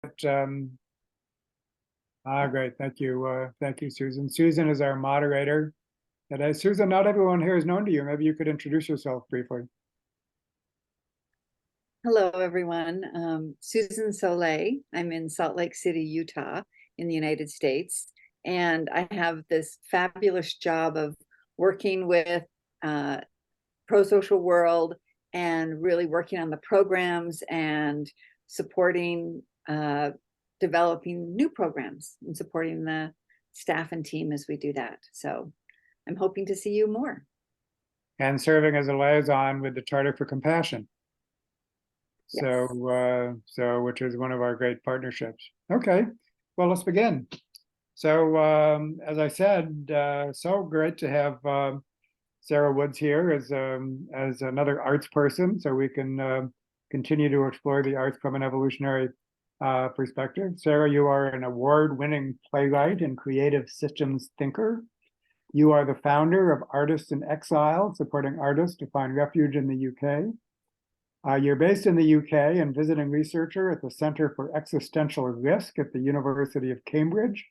Um, Great. Thank you. Thank you, Susan. Susan is our moderator today. Susan, not everyone here is known to you. Maybe you could introduce yourself briefly. Hello, everyone. Susan Soleil. I'm in Salt Lake City, Utah, in the United States. And I have this fabulous job of working with ProSocial world and really working on the programs and supporting developing new programs and supporting the staff and team as we do that. So I'm hoping to see you more. And serving as a liaison with the Charter for Compassion. Yes. So which is one of our great partnerships. Okay, well, let's begin. So as I said, so great to have Sarah Woods here as another arts person, so we can continue to explore the arts from an evolutionary perspective. Sarah, you are an award-winning playwright and creative systems thinker. You are the founder of Artists in Exile, supporting artists to find refuge in the UK. You're based in the UK and visiting researcher at the Center for Existential Risk at the University of Cambridge.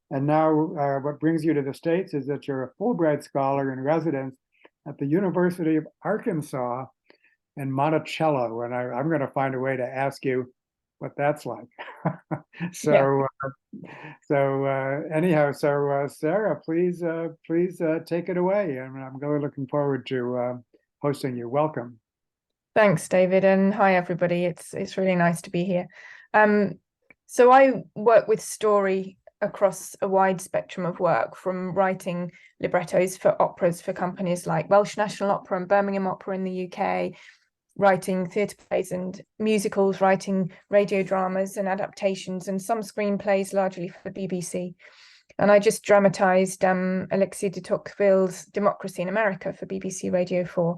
And now what brings you to the States is that you're a Fulbright scholar in residence at the University of Arkansas in Monticello. And I'm going to find a way to ask you what that's like. Anyhow, Sarah, please take it away. I'm really looking forward to hosting you. Welcome. Thanks, David, and hi everybody. It's really nice to be here. So I work with story across a wide spectrum of work, from writing librettos for operas for companies like Welsh National Opera and Birmingham Opera in the UK, writing theatre plays and musicals, writing radio dramas and adaptations, and some screenplays largely for the BBC. And I just dramatised Alexis de Tocqueville's Democracy in America for BBC Radio 4.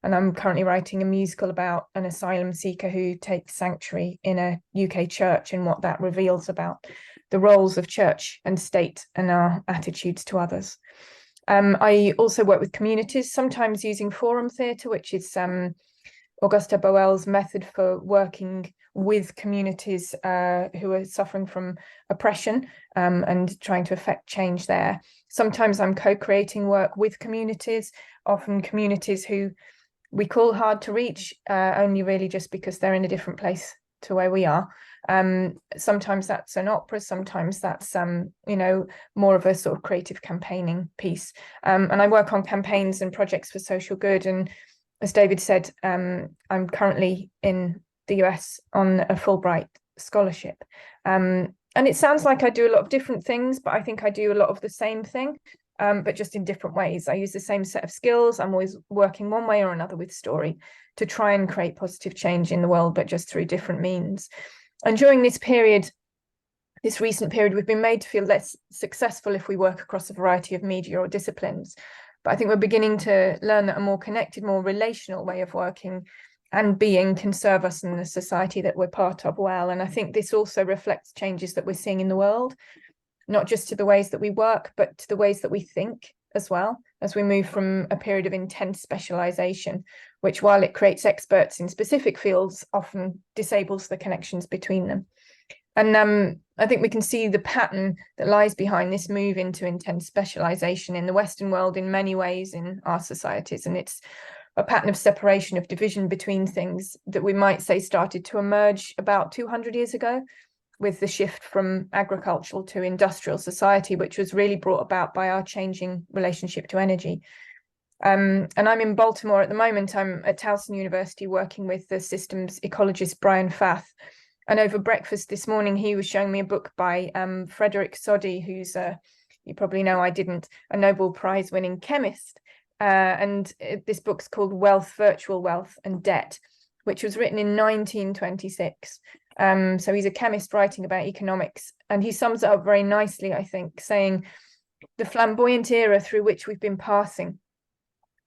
And I'm currently writing a musical about an asylum seeker who takes sanctuary in a UK church and what that reveals about the roles of church and state and our attitudes to others. I also work with communities, sometimes using forum theatre, which is Augusta Boel's method for working with communities who are suffering from oppression and trying to affect change there. Sometimes I'm co-creating work with communities, often communities who we call hard to reach, only really just because they're in a different place to where we are. Sometimes that's an opera, sometimes that's more of a sort of creative campaigning piece. And I work on campaigns and projects for social good. And as David said, I'm currently in the US on a Fulbright scholarship. And it sounds like I do a lot of different things, but I think I do a lot of the same thing. But just in different ways. I use the same set of skills. I'm always working one way or another with story to try and create positive change in the world, but just through different means. And during this period, this recent period, we've been made to feel less successful if we work across a variety of media or disciplines. But I think we're beginning to learn that a more connected, more relational way of working and being can serve us in the society that we're part of well. And I think this also reflects changes that we're seeing in the world, not just to the ways that we work, but to the ways that we think as well, as we move from a period of intense specialization, which, while it creates experts in specific fields, often disables the connections between them. And I think we can see the pattern that lies behind this move into intense specialization in the Western world in many ways in our societies. And it's a pattern of separation, of division between things that we might say started to emerge about 200 years ago, with the shift from agricultural to industrial society, which was really brought about by our changing relationship to energy. And I'm in Baltimore at the moment. I'm at Towson University working with the systems ecologist Brian Fath. And over breakfast this morning, he was showing me a book by Frederick Soddy, who's, you probably know, I didn't, a Nobel Prize winning chemist. And this book's called Wealth, Virtual Wealth and Debt, which was written in 1926. So he's a chemist writing about economics, and he sums it up very nicely, I think, saying the flamboyant era through which we've been passing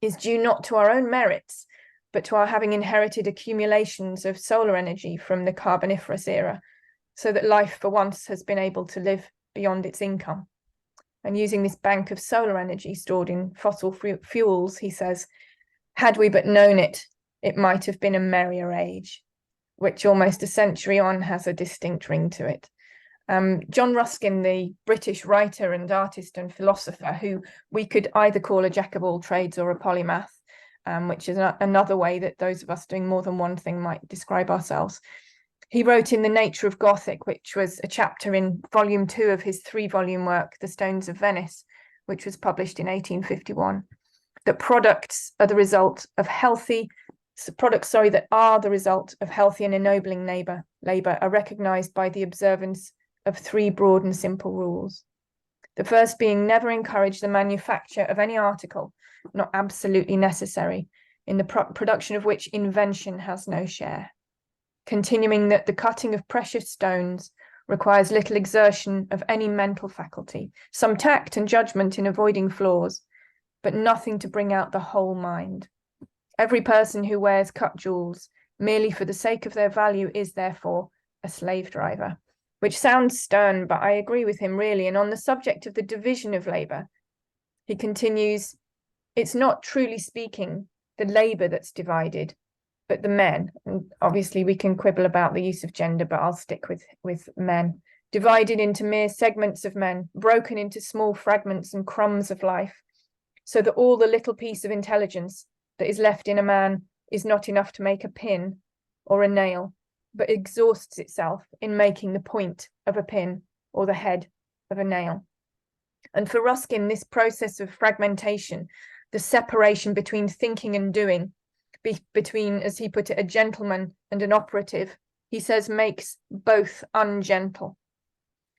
is due not to our own merits, but to our having inherited accumulations of solar energy from the Carboniferous era, so that life for once has been able to live beyond its income. And using this bank of solar energy stored in fossil fuels, he says, had we but known it, it might have been a merrier age. which almost a century on has a distinct ring to it. John Ruskin, the British writer and artist and philosopher, who we could either call a jack of all trades or a polymath, which is another way that those of us doing more than one thing might describe ourselves. He wrote in The Nature of Gothic, which was a chapter in volume 2 of his 3-volume work, The Stones of Venice, which was published in 1851, that products are the result of healthy and ennobling labor are recognized by the observance of 3 broad and simple rules. The first being never encourage the manufacture of any article not absolutely necessary, in the production of which invention has no share. Continuing that the cutting of precious stones requires little exertion of any mental faculty, some tact and judgment in avoiding flaws, but nothing to bring out the whole mind. Every person who wears cut jewels merely for the sake of their value is therefore a slave driver, which sounds stern, but I agree with him really. And on the subject of the division of labor, he continues, it's not truly speaking the labor that's divided, but the men. And obviously we can quibble about the use of gender, but I'll stick with men. Divided into mere segments of men, broken into small fragments and crumbs of life, so that all the little piece of intelligence that is left in a man is not enough to make a pin or a nail, but exhausts itself in making the point of a pin or the head of a nail. And for Ruskin, this process of fragmentation, the separation between thinking and doing, between, as he put it, a gentleman and an operative, he says makes both ungentle.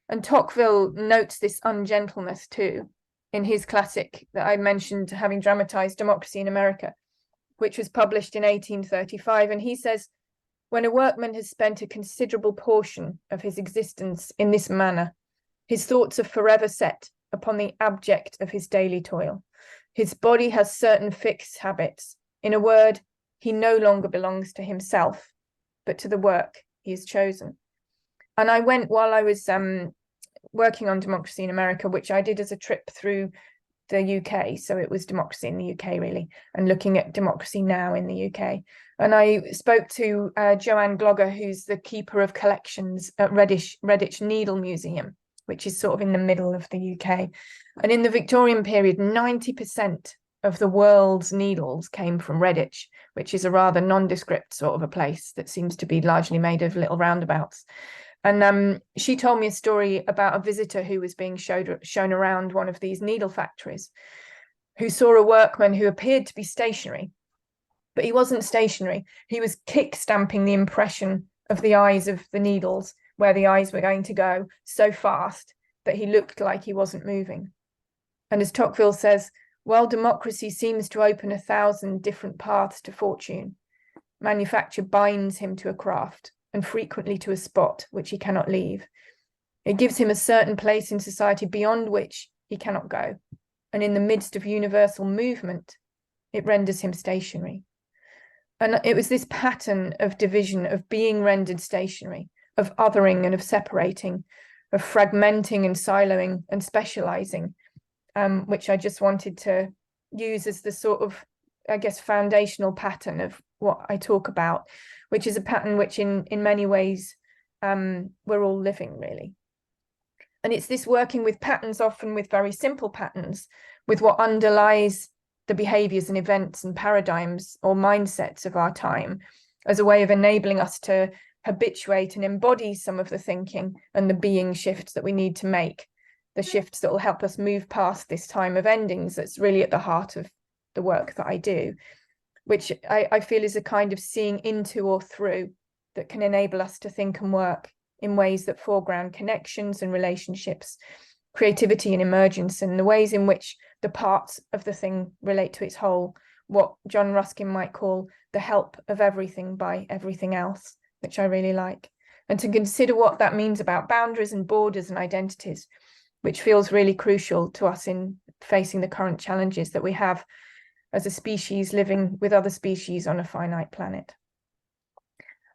And Tocqueville notes this ungentleness too in his classic that I mentioned, having dramatized Democracy in America, which was published in 1835. And he says, when a workman has spent a considerable portion of his existence in this manner, his thoughts are forever set upon the abject of his daily toil. His body has certain fixed habits. In a word, he no longer belongs to himself, but to the work he has chosen. And I went, while I was working on Democracy in America, which I did as a trip through the UK, so it was democracy in the UK really, and looking at democracy now in the UK. And I spoke to Joanne Glogger, who's the keeper of collections at Redditch Needle Museum, which is sort of in the middle of the UK. And in the Victorian period, 90% of the world's needles came from Redditch, which is a rather nondescript sort of a place that seems to be largely made of little roundabouts. And she told me a story about a visitor who was being shown around one of these needle factories, who saw a workman who appeared to be stationary, but he wasn't stationary. He was kick-stamping the impression of the eyes of the needles, where the eyes were going to go, so fast that he looked like he wasn't moving. And as Tocqueville says, while democracy seems to open 1,000 different paths to fortune, manufacture binds him to a craft, and frequently to a spot which he cannot leave. It gives him a certain place in society beyond which he cannot go. And in the midst of universal movement, it renders him stationary. And it was this pattern of division, of being rendered stationary, of othering and of separating, of fragmenting and siloing and specializing, which I just wanted to use as the sort of, I guess, foundational pattern of what I talk about, which is a pattern which in many ways we're all living really. And it's this working with patterns, often with very simple patterns, with what underlies the behaviors and events and paradigms or mindsets of our time, as a way of enabling us to habituate and embody some of the thinking and the being shifts that we need to make, the shifts that will help us move past this time of endings that's really at the heart of the work that I do, which I feel is a kind of seeing into or through that can enable us to think and work in ways that foreground connections and relationships, creativity and emergence, and the ways in which the parts of the thing relate to its whole, what John Ruskin might call the help of everything by everything else, which I really like. And to consider what that means about boundaries and borders and identities, which feels really crucial to us in facing the current challenges that we have as a species living with other species on a finite planet.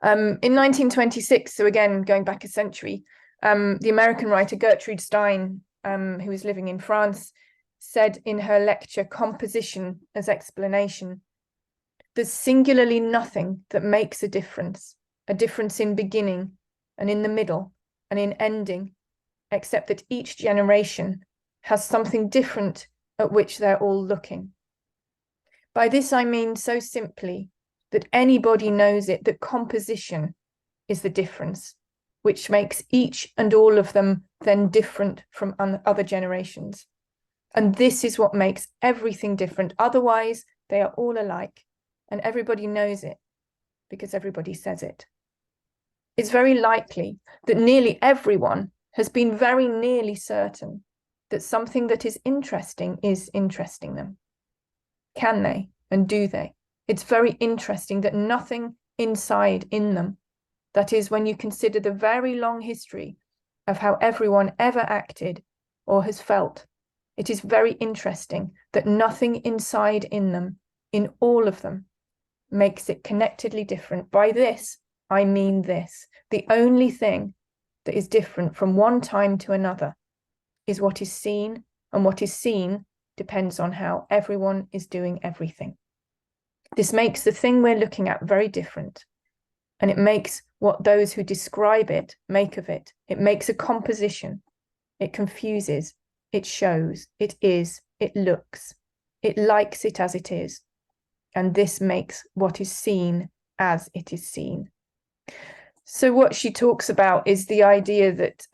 In 1926, so again, going back a century, the American writer Gertrude Stein, who was living in France, said in her lecture, Composition as Explanation, "There's singularly nothing that makes a difference a difference in beginning and in the middle and in ending, except that each generation has something different at which they're all looking. By this I mean so simply that anybody knows it, that composition is the difference, which makes each and all of them then different from other generations. And this is what makes everything different. Otherwise, they are all alike, and everybody knows it because everybody says it. It's very likely that nearly everyone has been very nearly certain that something that is interesting them. Can they and do they? It's very interesting that nothing inside in them, that is, when you consider the very long history of how everyone ever acted or has felt, it is very interesting that nothing inside in them, in all of them, makes it connectedly different. By this, I mean this. The only thing that is different from one time to another is what is seen, and what is seen depends on how everyone is doing everything. This makes the thing we're looking at very different, and it makes what those who describe it make of it. It makes a composition. It confuses, it shows, it is, it looks, it likes it as it is, and this makes what is seen as it is seen. So what she talks about is the idea that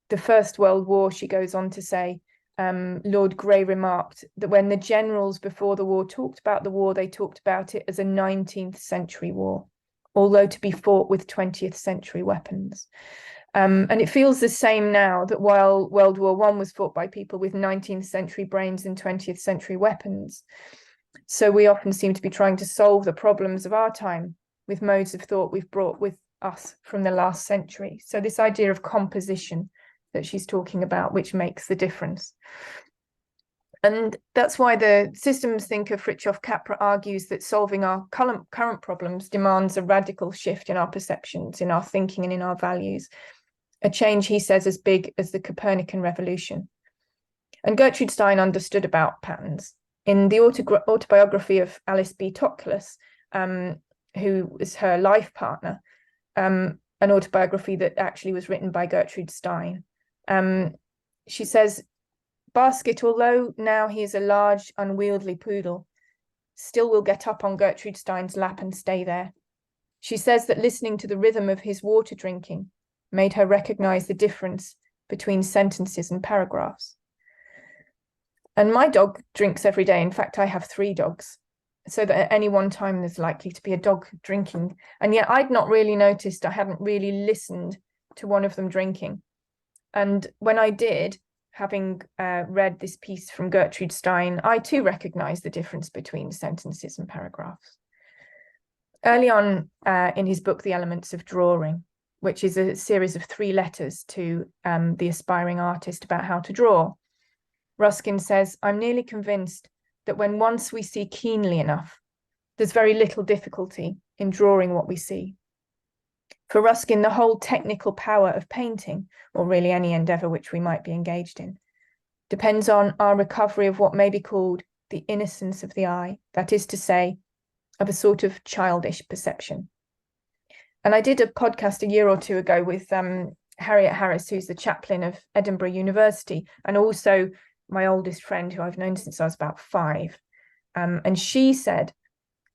the First World War, she goes on to say, Lord Grey remarked that when the generals before the war talked about the war, they talked about it as a 19th century war, although to be fought with 20th century weapons. And it feels the same now, that while World War I was fought by people with 19th century brains and 20th century weapons, so we often seem to be trying to solve the problems of our time with modes of thought we've brought with us from the last century. So this idea of composition that she's talking about, which makes the difference. And that's why the systems thinker Fritjof Capra argues that solving our current problems demands a radical shift in our perceptions, in our thinking, and in our values. A change, he says, as big as the Copernican revolution. And Gertrude Stein understood about patterns. In the autobiography of Alice B. Toklas, who was her life partner, an autobiography that actually was written by Gertrude Stein, she says, Basket, although now he is a large, unwieldy poodle, still will get up on Gertrude Stein's lap and stay there. She says that listening to the rhythm of his water drinking made her recognize the difference between sentences and paragraphs. And my dog drinks every day. In fact, I have 3 dogs, so that at any one time there's likely to be a dog drinking. And yet I'd not really noticed, I hadn't really listened to one of them drinking. And when I did, having read this piece from Gertrude Stein, I too recognized the difference between sentences and paragraphs. Early on in his book, The Elements of Drawing, which is a series of 3 letters to the aspiring artist about how to draw, Ruskin says, I'm nearly convinced that when once we see keenly enough, there's very little difficulty in drawing what we see. For Ruskin, the whole technical power of painting, or really any endeavour which we might be engaged in, depends on our recovery of what may be called the innocence of the eye, that is to say, of a sort of childish perception. And I did a podcast a year or 2 ago with Harriet Harris, who's the chaplain of Edinburgh University, and also my oldest friend, who I've known since I was about 5. And she said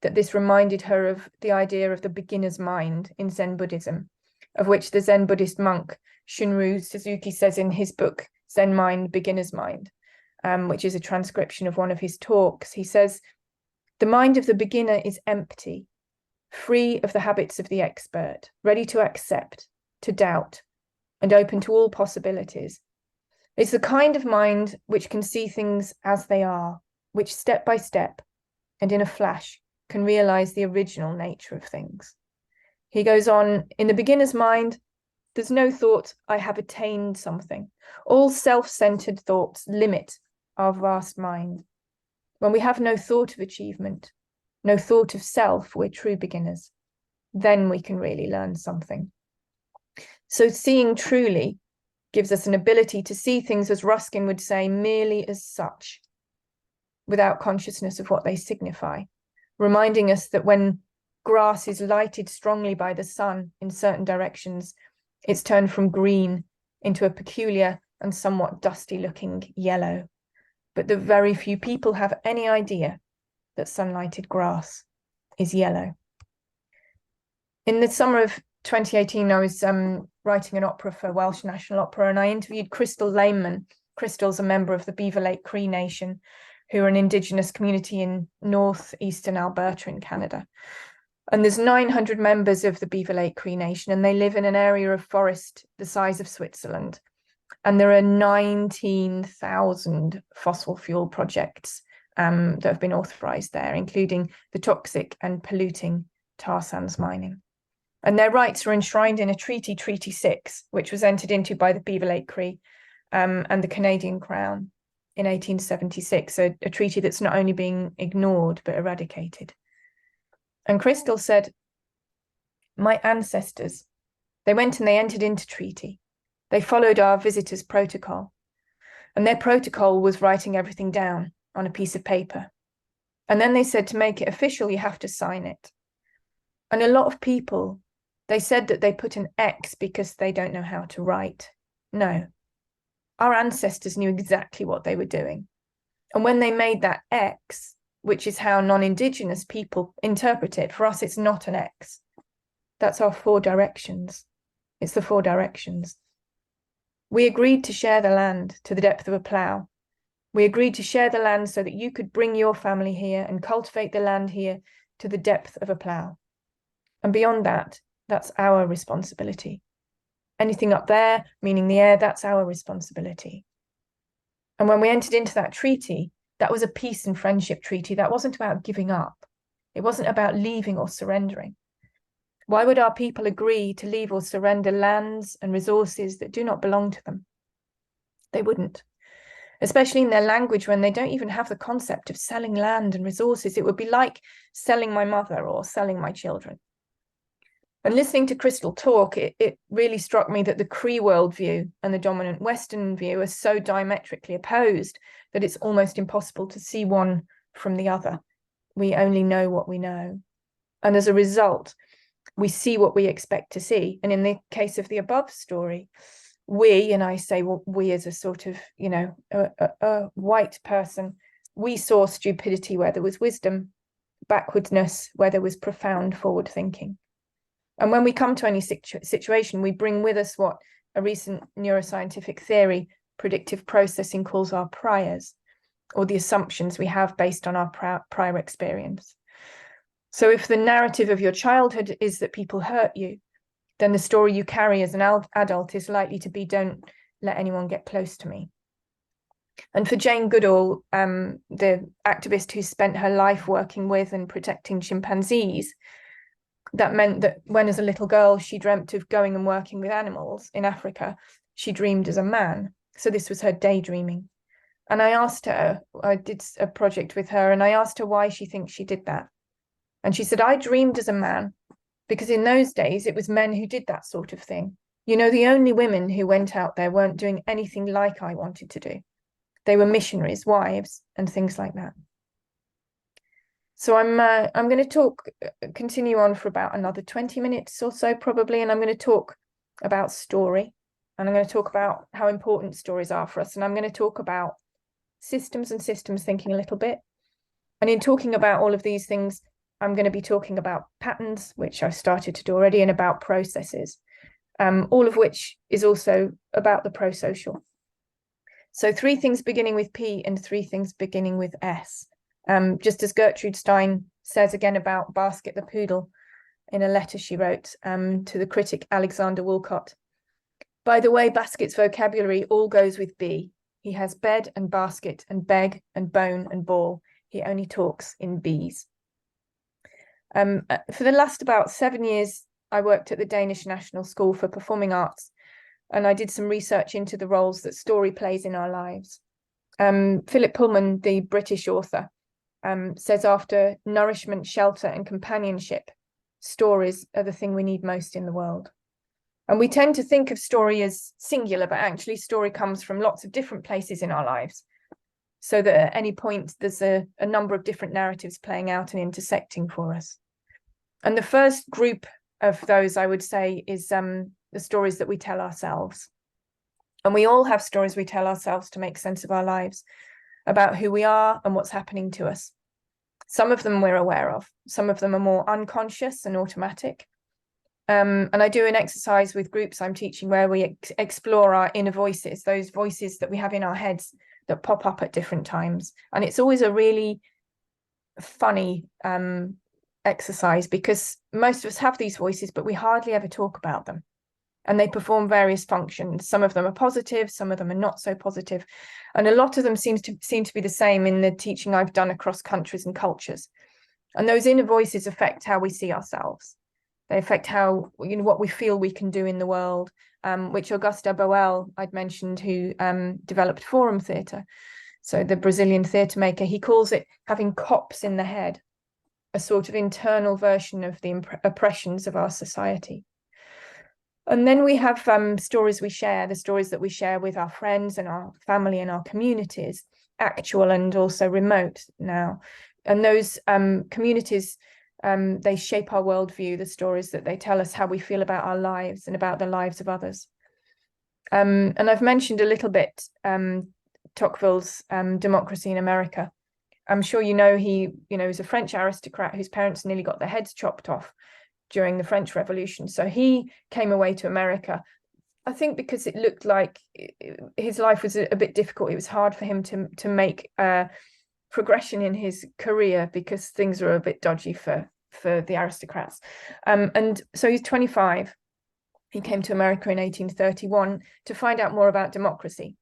that this reminded her of the idea of the beginner's mind in Zen Buddhism, of which the Zen Buddhist monk Shunryu Suzuki says in his book, Zen Mind, Beginner's Mind, which is a transcription of one of his talks. He says, the mind of the beginner is empty, free of the habits of the expert, ready to accept, to doubt, and open to all possibilities. It's the kind of mind which can see things as they are, which step by step and in a flash can realize the original nature of things. He goes on, in the beginner's mind, there's no thought, I have attained something. All self-centered thoughts limit our vast mind. When we have no thought of achievement, no thought of self, we're true beginners. Then we can really learn something. So seeing truly gives us an ability to see things, as Ruskin would say, merely as such, without consciousness of what they signify, reminding us that when grass is lighted strongly by the sun in certain directions, it's turned from green into a peculiar and somewhat dusty looking yellow. But the very few people have any idea that sunlighted grass is yellow. In the summer of 2018, I was writing an opera for Welsh National Opera, and I interviewed Crystal Lehman. Crystal's a member of the Beaver Lake Cree Nation, who are an Indigenous community in northeastern Alberta in Canada. And there's 900 members of the Beaver Lake Cree Nation, and they live in an area of forest the size of Switzerland. And there are 19,000 fossil fuel projects that have been authorized there, including the toxic and polluting tar sands mining. And their rights are enshrined in a treaty, Treaty 6, which was entered into by the Beaver Lake Cree and the Canadian Crown in 1876, a treaty that's not only being ignored, but eradicated. And Crystal said, my ancestors, they went and they entered into treaty. They followed our visitors' protocol. And their protocol was writing everything down on a piece of paper. And then they said, to make it official, you have to sign it. And a lot of people, they said that they put an X because they don't know how to write. No, our ancestors knew exactly what they were doing. And when they made that X, which is how non-Indigenous people interpret it, for us, it's not an X. That's our 4 directions. It's the 4 directions. We agreed to share the land to the depth of a plough. We agreed to share the land so that you could bring your family here and cultivate the land here to the depth of a plough. And beyond that, that's our responsibility. Anything up there, meaning the air, that's our responsibility. And when we entered into that treaty, that was a peace and friendship treaty. That wasn't about giving up. It wasn't about leaving or surrendering. Why would our people agree to leave or surrender lands and resources that do not belong to them? They wouldn't, especially in their language when they don't even have the concept of selling land and resources. It would be like selling my mother or selling my children. And listening to Crystal talk, it really struck me that the Cree worldview and the dominant Western view are so diametrically opposed that it's almost impossible to see one from the other. We only know what we know. And as a result, we see what we expect to see. And in the case of the above story, we, and I say, well, we as a sort of, a white person, we saw stupidity where there was wisdom, backwardness where there was profound forward thinking. And when we come to any situation, we bring with us what a recent neuroscientific theory, predictive processing, calls our priors, or the assumptions we have based on our prior experience. So if the narrative of your childhood is that people hurt you, then the story you carry as an adult is likely to be, don't let anyone get close to me. And for Jane Goodall, the activist who spent her life working with and protecting chimpanzees, that meant that when as a little girl she dreamt of going and working with animals in Africa, she dreamed as a man. So this was her daydreaming. And I asked her, I did a project with her, and I asked her why she thinks she did that. And she said, I dreamed as a man because in those days it was men who did that sort of thing. The only women who went out there weren't doing anything like I wanted to do. They were missionaries, wives, and things like that. So I'm going to continue on for about another 20 minutes or so probably, and I'm going to talk about story, and I'm going to talk about how important stories are for us, and I'm going to talk about systems and systems thinking a little bit. And in talking about all of these things, I'm going to be talking about patterns, which I've started to do already, and about processes, all of which is also about the ProSocial. So 3 things beginning with P and 3 things beginning with S. Just as Gertrude Stein says again about Basket the poodle in a letter she wrote to the critic Alexander Woolcott. By the way, Basket's vocabulary all goes with B. He has bed and basket and beg and bone and ball. He only talks in B's. For the last about 7 years, I worked at the Danish National School for Performing Arts, and I did some research into the roles that story plays in our lives. Philip Pullman, the British author, says after nourishment, shelter, and companionship, stories are the thing we need most in the world. And we tend to think of story as singular, but actually story comes from lots of different places in our lives. So that at any point, there's a number of different narratives playing out and intersecting for us. And the first group of those, I would say, is the stories that we tell ourselves. And we all have stories we tell ourselves to make sense of our lives, about who we are and what's happening to us. Some of them we're aware of. Some of them are more unconscious and automatic. And I do an exercise with groups I'm teaching where we explore our inner voices, those voices that we have in our heads that pop up at different times. And it's always a really funny exercise, because most of us have these voices, but we hardly ever talk about them. And they perform various functions. Some of them are positive, some of them are not so positive. And a lot of them seem to be the same in the teaching I've done across countries and cultures. And those inner voices affect how we see ourselves. They affect how, what we feel we can do in the world, which Auguste Boal, I'd mentioned, who developed forum theatre. So the Brazilian theatre maker, he calls it having cops in the head, a sort of internal version of the oppressions of our society. And then we have stories we share, the stories that we share with our friends and our family and our communities, actual and also remote now. And those communities, they shape our worldview, the stories that they tell us how we feel about our lives and about the lives of others. And I've mentioned a little bit Tocqueville's Democracy in America. I'm sure he was a French aristocrat whose parents nearly got their heads chopped off during the French Revolution. So he came away to America, I think because it looked like his life was a bit difficult. It was hard for him to make progression in his career because things were a bit dodgy for the aristocrats. And so he's 25. He came to America in 1831 to find out more about democracy,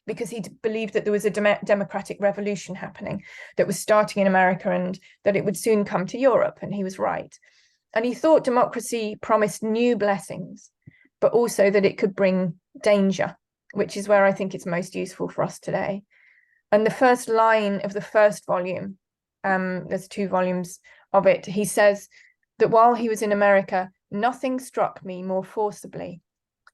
because he believed that there was a democratic revolution happening that was starting in America and that it would soon come to Europe. And he was right. And he thought democracy promised new blessings, but also that it could bring danger, which is where I think it's most useful for us today. And the first line of the first volume, there's 2 volumes of it, he says that while he was in America, nothing struck me more forcibly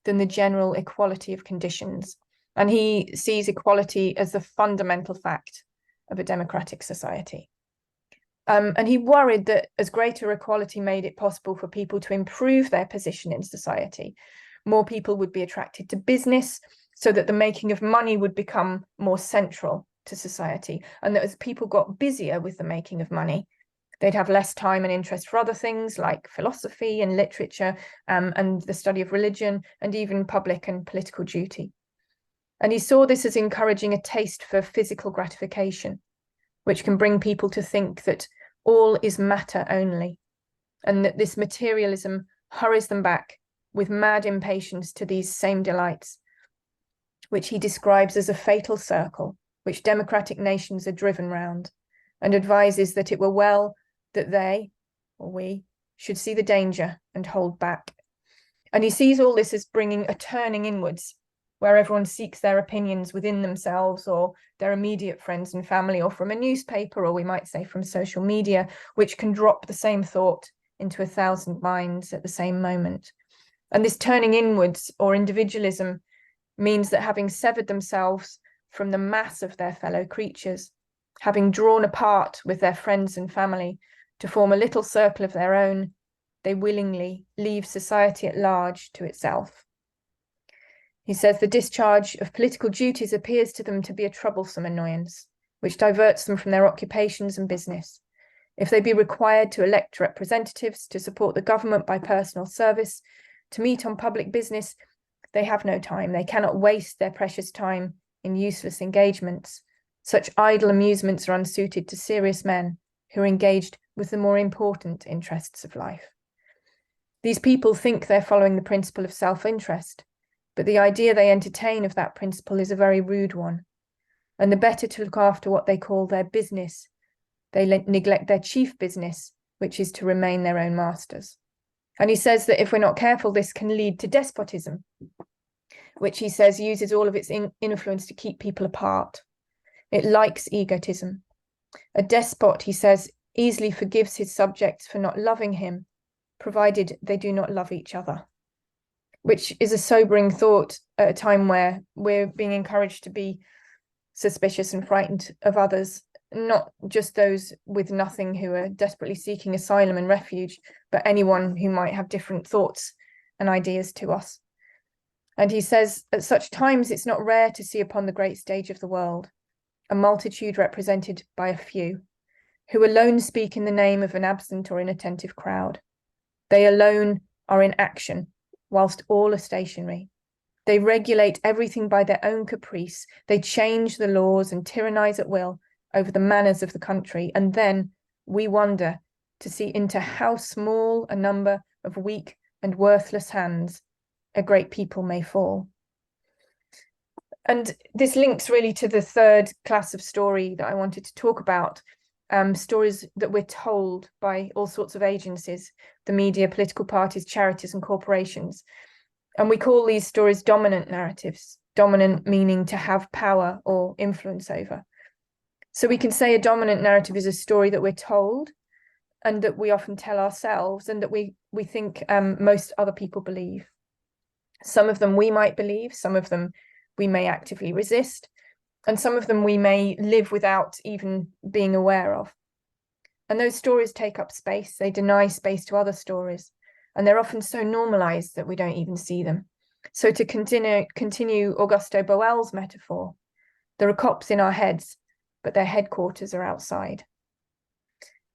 than the general equality of conditions. And he sees equality as the fundamental fact of a democratic society. And he worried that as greater equality made it possible for people to improve their position in society, more people would be attracted to business, so that the making of money would become more central to society. And that as people got busier with the making of money, they'd have less time and interest for other things like philosophy and literature, and the study of religion, and even public and political duty. And he saw this as encouraging a taste for physical gratification, which can bring people to think that all is matter only, and that this materialism hurries them back with mad impatience to these same delights, which he describes as a fatal circle, which democratic nations are driven round, and advises that it were well that they, or we, should see the danger and hold back. And he sees all this as bringing a turning inwards, where everyone seeks their opinions within themselves or their immediate friends and family, or from a newspaper, or we might say from social media, which can drop the same thought into 1,000 minds at the same moment. And this turning inwards or individualism means that having severed themselves from the mass of their fellow creatures, having drawn apart with their friends and family to form a little circle of their own, they willingly leave society at large to itself. He says the discharge of political duties appears to them to be a troublesome annoyance, which diverts them from their occupations and business. If they be required to elect representatives, to support the government by personal service, to meet on public business, they have no time. They cannot waste their precious time in useless engagements. Such idle amusements are unsuited to serious men who are engaged with the more important interests of life. These people think they're following the principle of self-interest, but the idea they entertain of that principle is a very rude one. And the better to look after what they call their business, they neglect their chief business, which is to remain their own masters. And he says that if we're not careful, this can lead to despotism, which he says uses all of its influence to keep people apart. It likes egotism. A despot, he says, easily forgives his subjects for not loving him, provided they do not love each other, which is a sobering thought at a time where we're being encouraged to be suspicious and frightened of others, not just those with nothing who are desperately seeking asylum and refuge, but anyone who might have different thoughts and ideas to us. And he says, at such times, it's not rare to see upon the great stage of the world a multitude represented by a few, who alone speak in the name of an absent or inattentive crowd. They alone are in action, whilst all are stationary. They regulate everything by their own caprice. They change the laws and tyrannize at will over the manners of the country. And then we wonder to see into how small a number of weak and worthless hands a great people may fall. And this links really to the third class of story that I wanted to talk about, stories that we're told by all sorts of agencies, the media, political parties, charities and corporations. And we call these stories dominant narratives, dominant meaning to have power or influence over. So we can say a dominant narrative is a story that we're told and that we often tell ourselves and that we think most other people believe. Some of them we might believe, some of them we may actively resist, and some of them we may live without even being aware of. And those stories take up space, they deny space to other stories, and they're often so normalized that we don't even see them. So to continue Augusto Boal's metaphor, there are cops in our heads, but their headquarters are outside.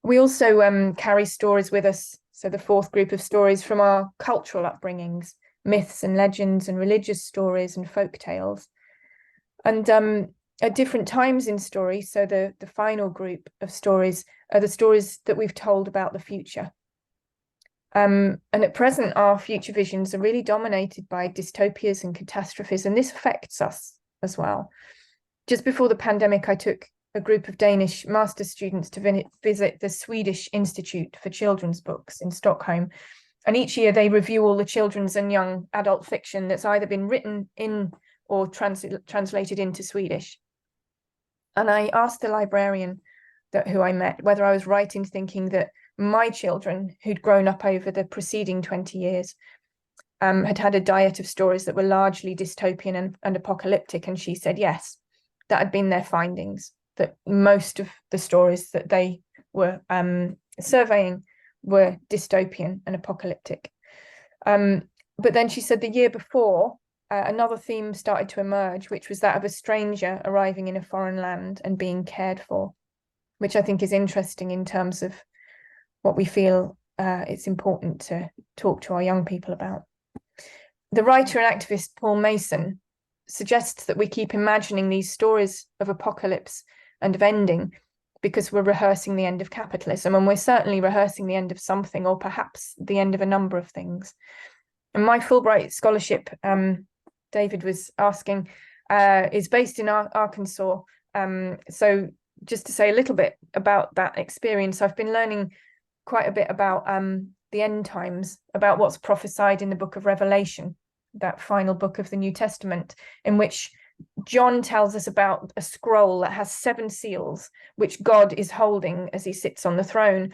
We also carry stories with us, so the fourth group of stories from our cultural upbringings, myths and legends and religious stories and folk tales. And at different times in stories, so the final group of stories are the stories that we've told about the future. And at present, our future visions are really dominated by dystopias and catastrophes, and this affects us as well. Just before the pandemic, I took a group of Danish master's students to visit the Swedish Institute for Children's Books in Stockholm. And each year they review all the children's and young adult fiction that's either been written in or translated into Swedish. And I asked the librarian who I met whether I was right in thinking that my children, who'd grown up over the preceding 20 years, had a diet of stories that were largely dystopian and apocalyptic. And she said, yes, that had been their findings, that most of the stories that they were surveying were dystopian and apocalyptic. But then she said the year before, another theme started to emerge, which was that of a stranger arriving in a foreign land and being cared for, which I think is interesting in terms of what we feel it's important to talk to our young people about. The writer and activist Paul Mason suggests that we keep imagining these stories of apocalypse and of ending because we're rehearsing the end of capitalism, and we're certainly rehearsing the end of something, or perhaps the end of a number of things. And my Fulbright scholarship, David was asking, is based in Arkansas. So just to say a little bit about that experience, I've been learning quite a bit about the end times, about what's prophesied in the book of Revelation, that final book of the New Testament, in which John tells us about a scroll that has 7 seals, which God is holding as he sits on the throne.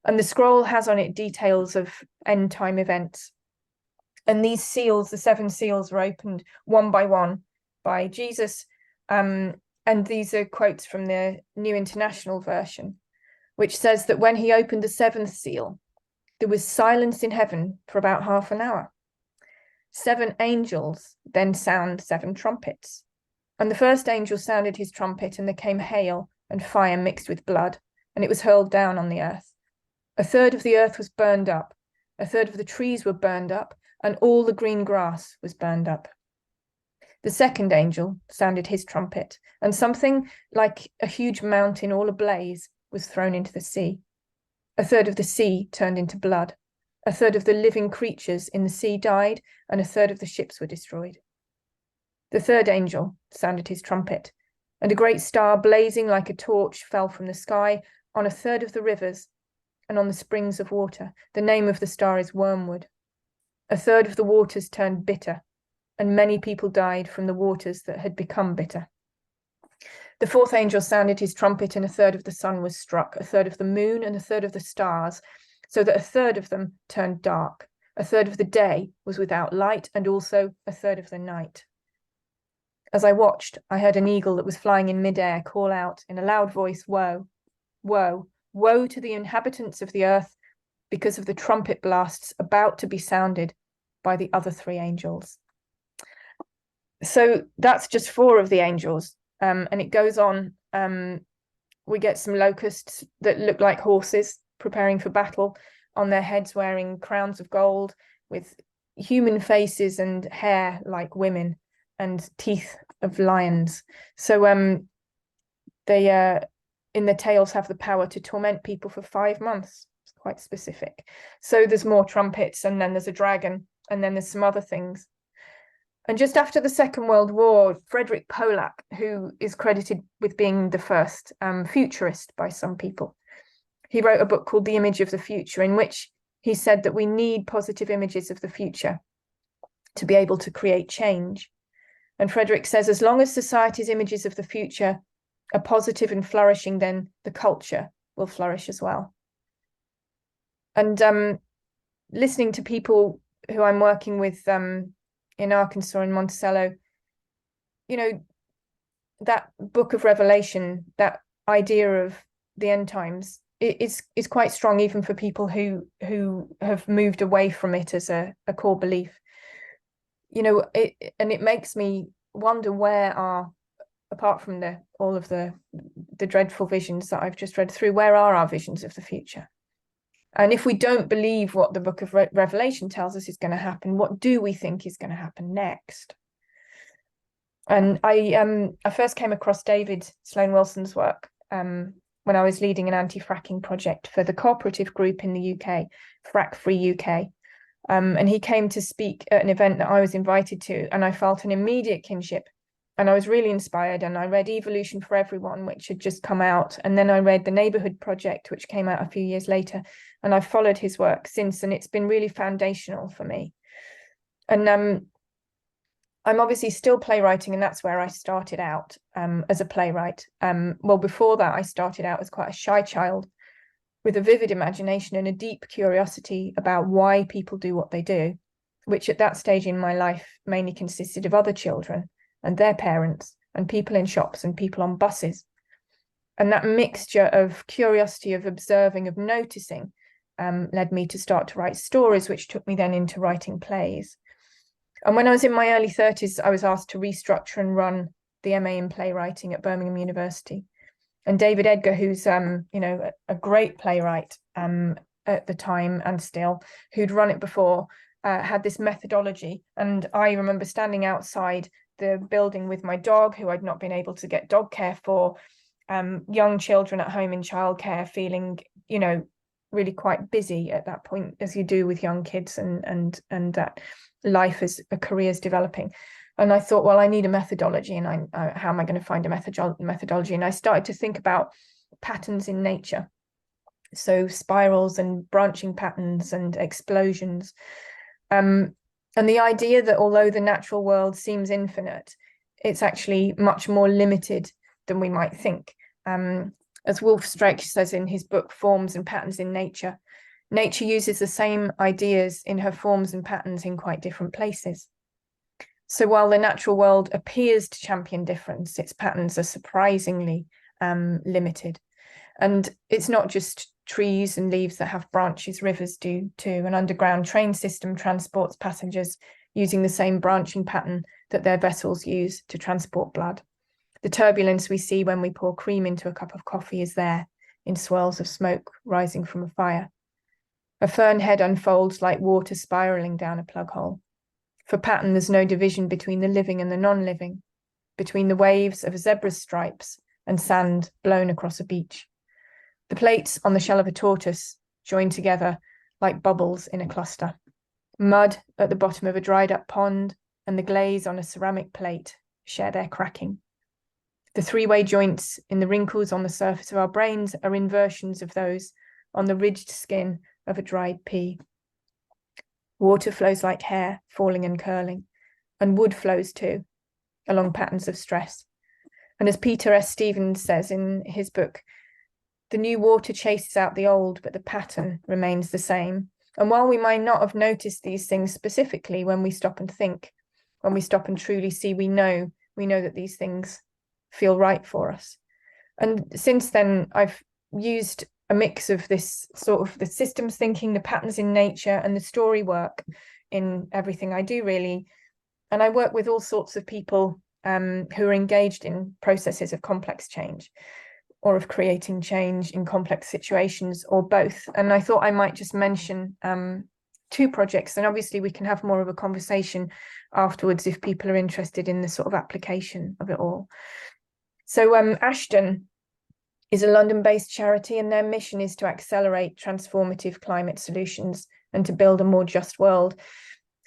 And the scroll has on it details of end time events. And these seals, the 7 seals, were opened one by one by Jesus. And these are quotes from the New International Version, which says that when he opened the 7th seal, there was silence in heaven for about half an hour. 7 angels then sound 7 trumpets. And the first angel sounded his trumpet, and there came hail and fire mixed with blood, and it was hurled down on the earth. A third of the earth was burned up, a third of the trees were burned up, and all the green grass was burned up. The second angel sounded his trumpet, and something like a huge mountain all ablaze was thrown into the sea. A third of the sea turned into blood. A third of the living creatures in the sea died, and a third of the ships were destroyed. The third angel sounded his trumpet, and a great star blazing like a torch fell from the sky on a third of the rivers and on the springs of water. The name of the star is Wormwood. A third of the waters turned bitter, and many people died from the waters that had become bitter. The fourth angel sounded his trumpet, and a third of the sun was struck, a third of the moon, and a third of the stars, so that a third of them turned dark. A third of the day was without light, and also a third of the night. As I watched, I heard an eagle that was flying in midair call out in a loud voice, woe, woe, woe to the inhabitants of the earth because of the trumpet blasts about to be sounded by the other three angels. So that's just four of the angels. And it goes on. We get some locusts that look like horses preparing for battle, on their heads wearing crowns of gold with human faces and hair like women and teeth of lions. So they in their tails have the power to torment people for 5 months. It's quite specific. So there's more trumpets, and then there's a dragon, and then there's some other things. And just after the Second World War, Frederick Pollack, who is credited with being the first futurist by some people, he wrote a book called The Image of the Future, in which he said that we need positive images of the future to be able to create change. And Frederick says, as long as society's images of the future are positive and flourishing, then the culture will flourish as well. And listening to people who I'm working with in Arkansas, in Monticello, you know, that book of Revelation, that idea of the end times, is quite strong even for people who have moved away from it as a core belief. You know, it makes me wonder where are, apart from all of the dreadful visions that I've just read through, where are our visions of the future? And if we don't believe what the book of Revelation tells us is going to happen, what do we think is going to happen next? And I first came across David Sloan Wilson's work when I was leading an anti-fracking project for the cooperative group in the UK, Frack Free UK. And he came to speak at an event that I was invited to, and I felt an immediate kinship. And I was really inspired, and I read Evolution for Everyone, which had just come out. And then I read The Neighborhood Project, which came out a few years later. And I've followed his work since, and it's been really foundational for me. And I'm obviously still playwriting, and that's where I started out as a playwright. Well, before that, I started out as quite a shy child with a vivid imagination and a deep curiosity about why people do what they do, which at that stage in my life mainly consisted of other children and their parents and people in shops and people on buses. And that mixture of curiosity, of observing, of noticing led me to start to write stories, which took me then into writing plays. And when I was in my early 30s, I was asked to restructure and run the MA in playwriting at Birmingham University. And David Edgar, who's you know, a great playwright at the time and still, who'd run it before, had this methodology. And I remember standing outside the building with my dog, who I'd not been able to get dog care for, young children at home in childcare, feeling, you know, really quite busy at that point, as you do with young kids, and that life as a career is developing. And I thought, well, I need a methodology, and how am I going to find a methodology? And I started to think about patterns in nature. So spirals and branching patterns and explosions. And the idea that although the natural world seems infinite, it's actually much more limited than we might think. As Wolf Streich says in his book, Forms and Patterns in Nature, nature uses the same ideas in her forms and patterns in quite different places. So while the natural world appears to champion difference, its patterns are surprisingly limited. And it's not just trees and leaves that have branches, rivers do too. An underground train system transports passengers using the same branching pattern that their vessels use to transport blood. The turbulence we see when we pour cream into a cup of coffee is there, in swirls of smoke rising from a fire. A fern head unfolds like water spiraling down a plug hole. For pattern, there's no division between the living and the non-living, between the waves of a zebra's stripes and sand blown across a beach. The plates on the shell of a tortoise join together like bubbles in a cluster. Mud at the bottom of a dried up pond and the glaze on a ceramic plate share their cracking. The three-way joints in the wrinkles on the surface of our brains are inversions of those on the ridged skin of a dried pea. Water flows like hair, falling and curling, and wood flows too, along patterns of stress. And as Peter S. Stevens says in his book, the new water chases out the old, but the pattern remains the same. And while we might not have noticed these things specifically, when we stop and think, when we stop and truly see, we know we know that these things feel right for us. And since then, I've used a mix of this sort of the systems thinking, the patterns in nature, and the story work in everything I do, really. And I work with all sorts of people who are engaged in processes of complex change or of creating change in complex situations, or both. And I thought I might just mention two projects, and obviously we can have more of a conversation afterwards if people are interested in the sort of application of it all. So Ashton is a London-based charity, and their mission is to accelerate transformative climate solutions and to build a more just world.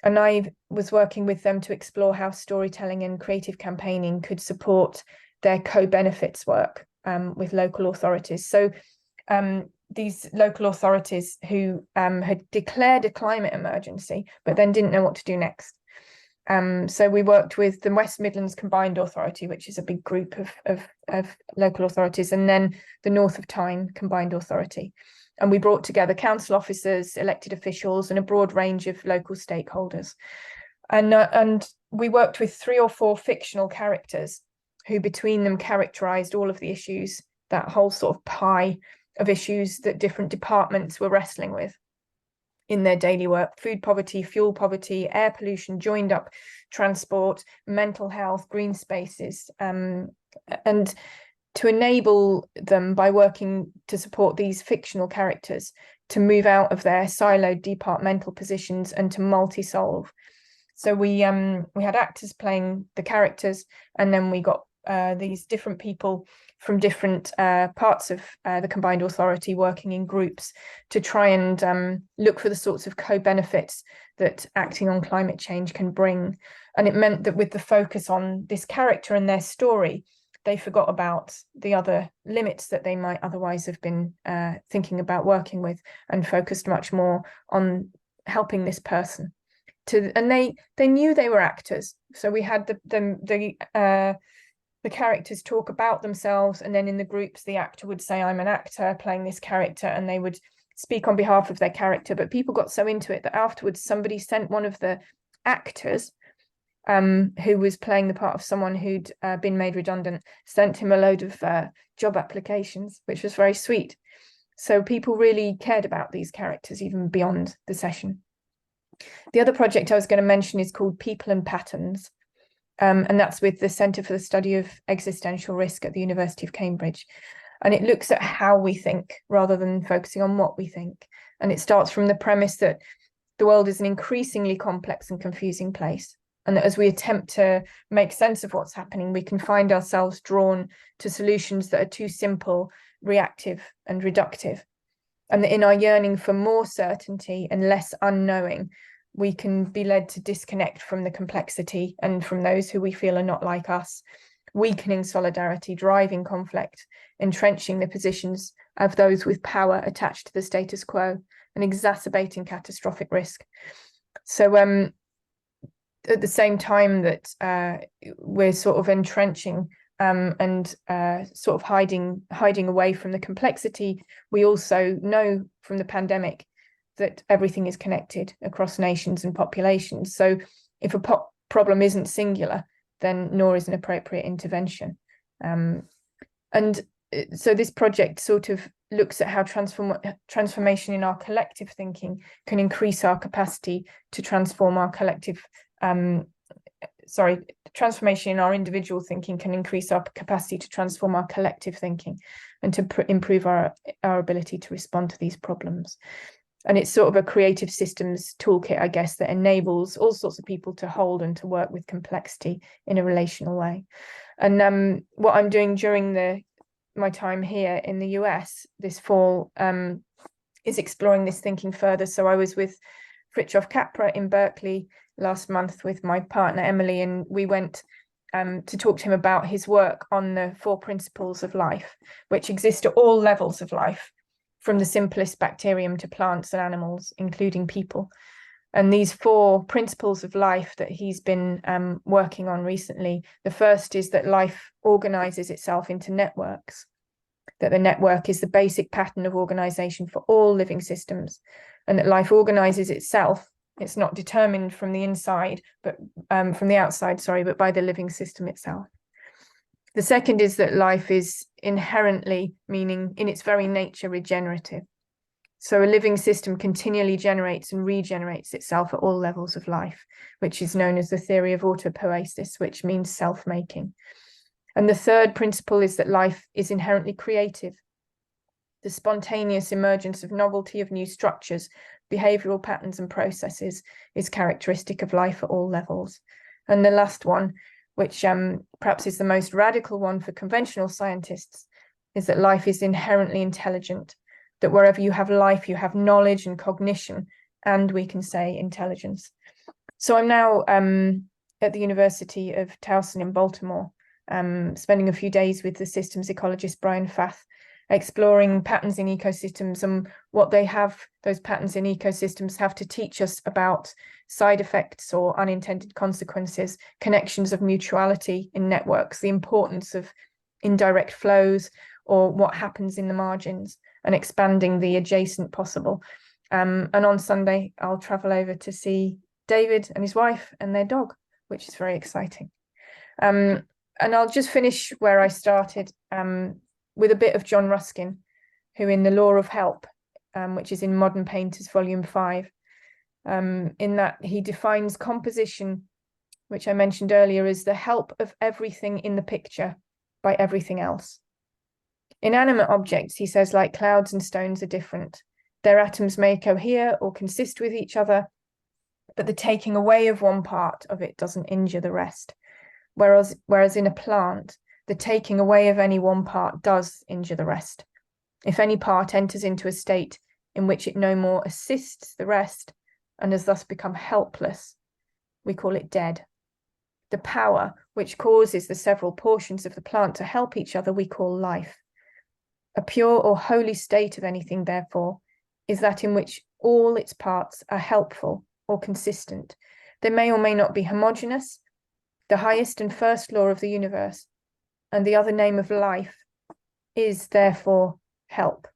And I was working with them to explore how storytelling and creative campaigning could support their co-benefits work with local authorities. So these local authorities who had declared a climate emergency, but then didn't know what to do next. So we worked with the West Midlands Combined Authority, which is a big group of local authorities, and then the North of Tyne Combined Authority. And we brought together council officers, elected officials, and a broad range of local stakeholders. And we worked with 3 or 4 fictional characters who between them characterized all of the issues, that whole sort of pie of issues that different departments were wrestling with in their daily work: food poverty, fuel poverty, air pollution, joined up transport, mental health, green spaces, and to enable them by working to support these fictional characters to move out of their siloed departmental positions and to multi-solve. So we had actors playing the characters, and then we got these different people from different parts of the Combined Authority working in groups to try and look for the sorts of co-benefits that acting on climate change can bring. And it meant that with the focus on this character and their story, they forgot about the other limits that they might otherwise have been thinking about working with, and focused much more on helping this person. And they knew they were actors. So we had the characters talk about themselves, and then in the groups the actor would say, I'm an actor playing this character, and they would speak on behalf of their character. But people got so into it that afterwards somebody sent one of the actors who was playing the part of someone who'd been made redundant, sent him a load of job applications, which was very sweet. So people really cared about these characters even beyond the session. The other project I was going to mention is called People and Patterns. And that's with the Centre for the Study of Existential Risk at the University of Cambridge. And it looks at how we think rather than focusing on what we think. And it starts from the premise that the world is an increasingly complex and confusing place. And that as we attempt to make sense of what's happening, we can find ourselves drawn to solutions that are too simple, reactive, and reductive. And that in our yearning for more certainty and less unknowing, we can be led to disconnect from the complexity and from those who we feel are not like us, weakening solidarity, driving conflict, entrenching the positions of those with power attached to the status quo, and exacerbating catastrophic risk. So at the same time that we're sort of entrenching and sort of hiding away from the complexity, we also know from the pandemic that everything is connected across nations and populations. So if a problem isn't singular, then nor is an appropriate intervention. And so this project sort of looks at how transformation in our collective thinking can increase our capacity to transform our collective transformation in our individual thinking can increase our capacity to transform our collective thinking and to improve our ability to respond to these problems. And it's sort of a creative systems toolkit, I guess, that enables all sorts of people to hold and to work with complexity in a relational way. And what I'm doing during my time here in the US this fall is exploring this thinking further. So I was with Fritjof Capra in Berkeley last month with my partner Emily, and we went to talk to him about his work on the 4 principles of life, which exist at all levels of life, from the simplest bacterium to plants and animals, including people. And these 4 principles of life that he's been working on recently, the first is that life organizes itself into networks, that the network is the basic pattern of organization for all living systems, and that life organizes itself It's not determined from the inside, but from the outside, sorry, but by the living system itself. The second is that life is inherently, meaning in its very nature, regenerative. So a living system continually generates and regenerates itself at all levels of life, which is known as the theory of autopoiesis, which means self-making. And the third principle is that life is inherently creative. The spontaneous emergence of novelty, of new structures, behavioral patterns and processes is characteristic of life at all levels. And the last one, which perhaps is the most radical one for conventional scientists, is that life is inherently intelligent, that wherever you have life, you have knowledge and cognition, and we can say intelligence. So I'm now at the University of Towson in Baltimore, spending a few days with the systems ecologist Brian Fath, exploring patterns in ecosystems and what those patterns in ecosystems have to teach us about side effects or unintended consequences, connections of mutuality in networks, the importance of indirect flows, or what happens in the margins, and expanding the adjacent possible. And on Sunday, I'll travel over to see David and his wife and their dog, which is very exciting. And I'll just finish where I started, with a bit of John Ruskin, who in The Law of Help, which is in Modern Painters, Volume 5, in that he defines composition, which I mentioned earlier, as the help of everything in the picture by everything else. Inanimate objects, he says, like clouds and stones, are different. Their atoms may cohere or consist with each other, but the taking away of one part of it doesn't injure the rest. Whereas in a plant, the taking away of any one part does injure the rest. If any part enters into a state in which it no more assists the rest and has thus become helpless, we call it dead. The power which causes the several portions of the plant to help each other, we call life. A pure or holy state of anything, therefore, is that in which all its parts are helpful or consistent. They may or may not be homogeneous. The highest and first law of the universe, and the other name of life, is therefore help.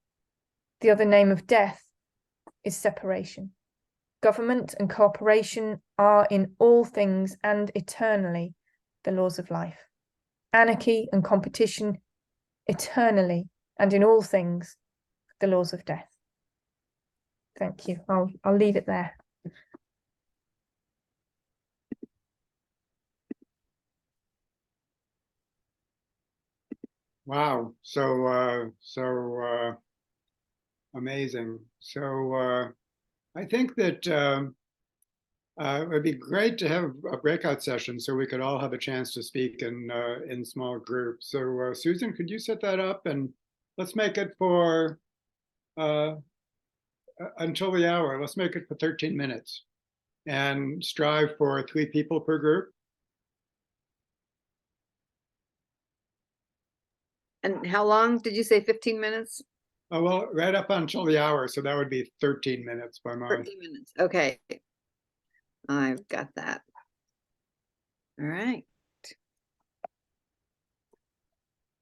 The other name of death is separation. Government and cooperation are in all things and eternally the laws of life. Anarchy and competition, eternally and in all things the laws of death. Thank you. I'll leave it there. Wow, so amazing. So I think that it would be great to have a breakout session so we could all have a chance to speak in small groups. So Susan, could you set that up, and let's make it for until the hour. Let's make it for 13 minutes and strive for 3 people per group. And how long did you say? 15 minutes? Oh, well, right up until the hour, so that would be 13 minutes by my. 13 minutes. Okay. I've got that. All right.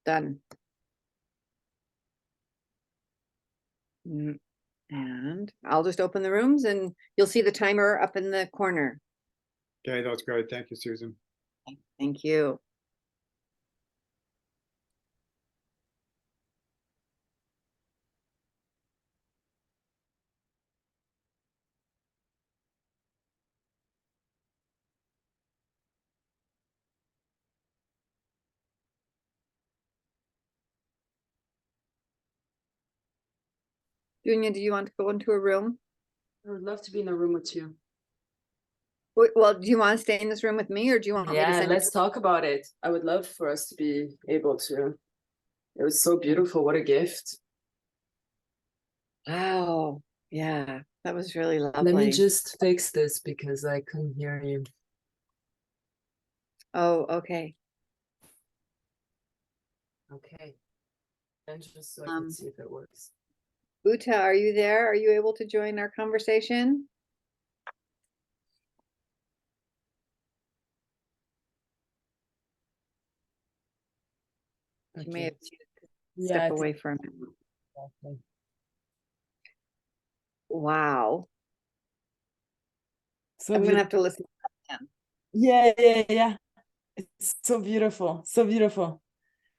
Done. And I'll just open the rooms and you'll see the timer up in the corner. Okay, that's great. Thank you, Susan. Thank you. Junia, do you want to go into a room? I would love to be in a room with you. Well, do you want to stay in this room with me, or do you want me to Yeah, send let's talk about it. I would love for us to be able to. It was so beautiful. What a gift. Wow. Yeah, that was really lovely. Let me just fix this because I couldn't hear you. Oh, okay. Okay. And just so I can see if it works. Uta, are you there? Are you able to join our conversation? You may have to step away for a minute. Exactly. Wow. So I'm gonna beautiful. have to listen. Yeah. It's so beautiful, so beautiful.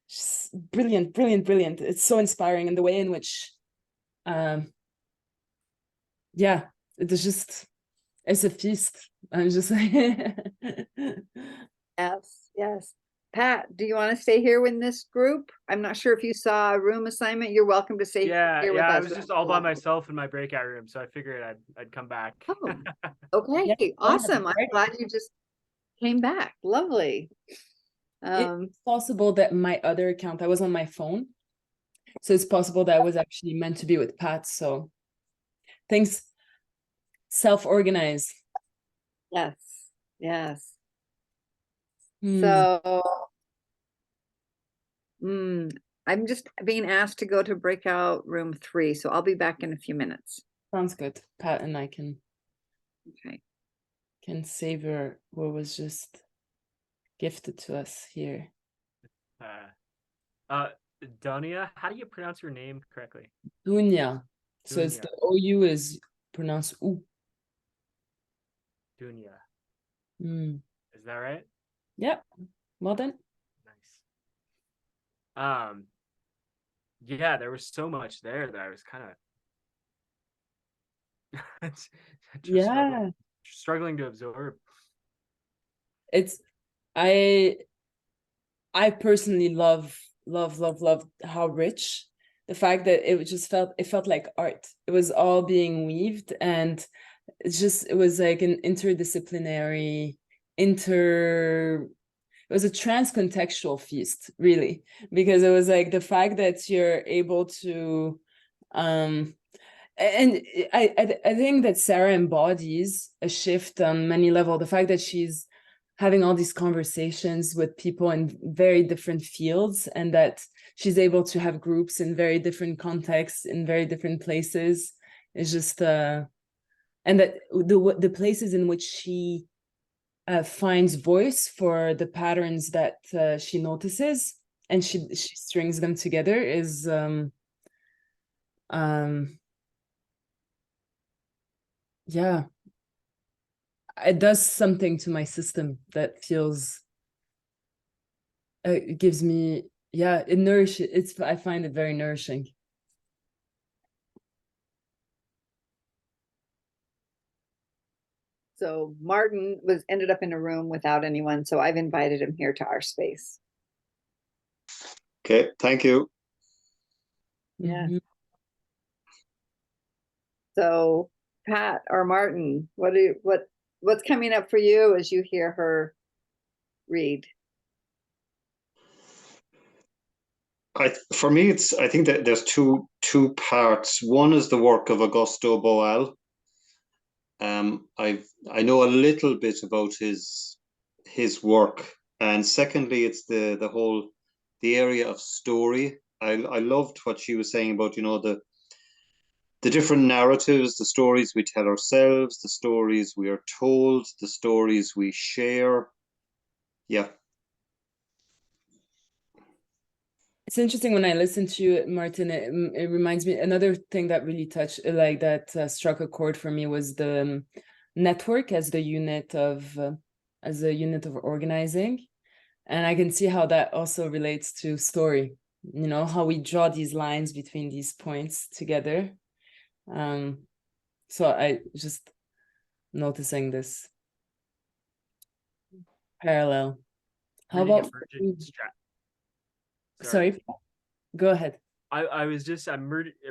Just brilliant, brilliant, brilliant. It's so inspiring, and the way in which, yeah, it's just, it's a feast. I'm just Yes, yes. Pat, do you want to stay here with this group? I'm not sure if you saw a room assignment. You're welcome to stay here with I us. was just all by myself in my breakout room, so I figured I'd come back. Oh, okay, Yeah, awesome. I'm right. glad you just came back. Lovely. It's possible that my other account, I was on my phone, so it's possible that I was actually meant to be with Pat. So things self-organize. Yes, yes. Hmm, So, I'm just being asked to go to breakout room 3, so I'll be back in a few minutes. sounds good. Pat and I can Okay. savor what was just gifted to us here. Donia, how do you pronounce your name correctly? Dunya. So it's Dunya. the OU is pronounced U. Dunya. Mm. Is that right? Yep. Well done. Nice. Yeah, there was so much there that I was kind of Yeah. struggling to absorb. It's I personally love how rich the fact that it felt like art. It was all being weaved, and it was like an interdisciplinary it was a trans-contextual feast, really, because it was like the fact that you're able to and I think that Sarah embodies a shift on many levels. The fact that she's having all these conversations with people in very different fields, and that she's able to have groups in very different contexts, in very different places, is just and that the places in which she finds voice for the patterns that she notices, and she strings them together, is yeah, it does something to my system that feels it gives me, yeah, it nourishes. I find it very nourishing. So Martin ended up in a room without anyone, so I've invited him here to our space. Okay, thank you. Yeah. Mhm. So Pat or Martin, what's coming up for you as you hear her read? For me, I think that there's two parts. One is the work of Augusto Boal. I know a little bit about his work, and secondly, it's the area of story. I loved what she was saying about, the different narratives, the stories we tell ourselves, the stories we are told, the stories we share. Yeah. It's interesting when I listen to you, Martin. It reminds me, another thing that really touched, like that struck a chord for me, was the network as a unit of organizing, and I can see how that also relates to story. How we draw these lines between these points together. So I just noticing this parallel. How Reading about Emergent sorry, go ahead. I'm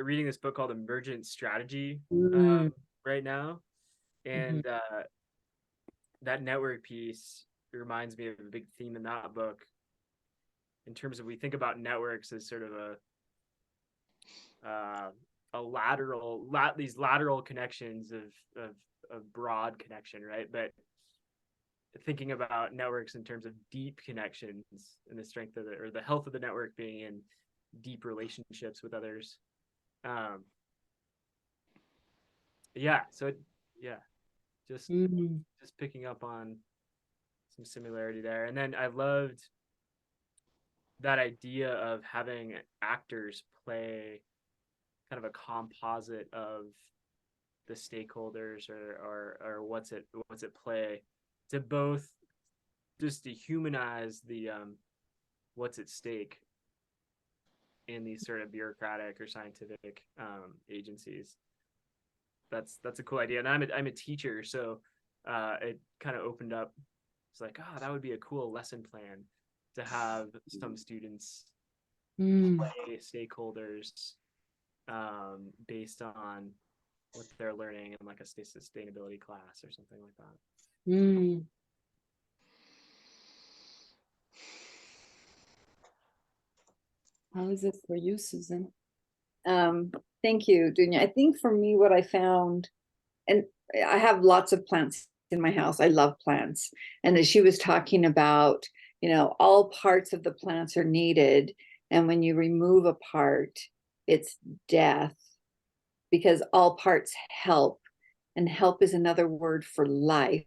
reading this book called Emergent Strategy right now, and that network piece reminds me of a big theme in that book, in terms of, we think about networks as sort of these lateral connections of broad connection, right? But thinking about networks in terms of deep connections, and the strength of or the health of the network being in deep relationships with others. Just picking up on some similarity there. And then I loved that idea of having actors play kind of a composite of the stakeholders or what's at play, to both just dehumanize the what's at stake in these sort of bureaucratic or scientific agencies. That's a cool idea. And I'm a teacher, so it kind of opened up. It's like, oh, that would be a cool lesson plan to have some students play stakeholders based on what they're learning in like a sustainability class or something like that. How is it for you, Susan? Thank you, Dunya. I think for me, what I found, and I have lots of plants in my house. I love plants. And as she was talking about, all parts of the plants are needed. And when you remove a part, it's death, because all parts help. And help is another word for life.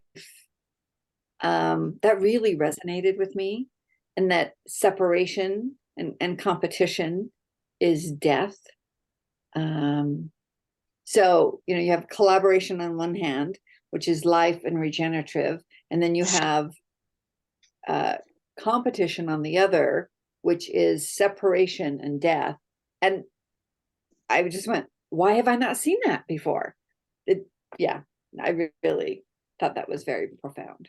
That really resonated with me. And that separation and competition is death. So, you have collaboration on one hand, which is life and regenerative. And then you have competition on the other, which is separation and death. And I just went, why have I not seen that before? I really thought that was very profound.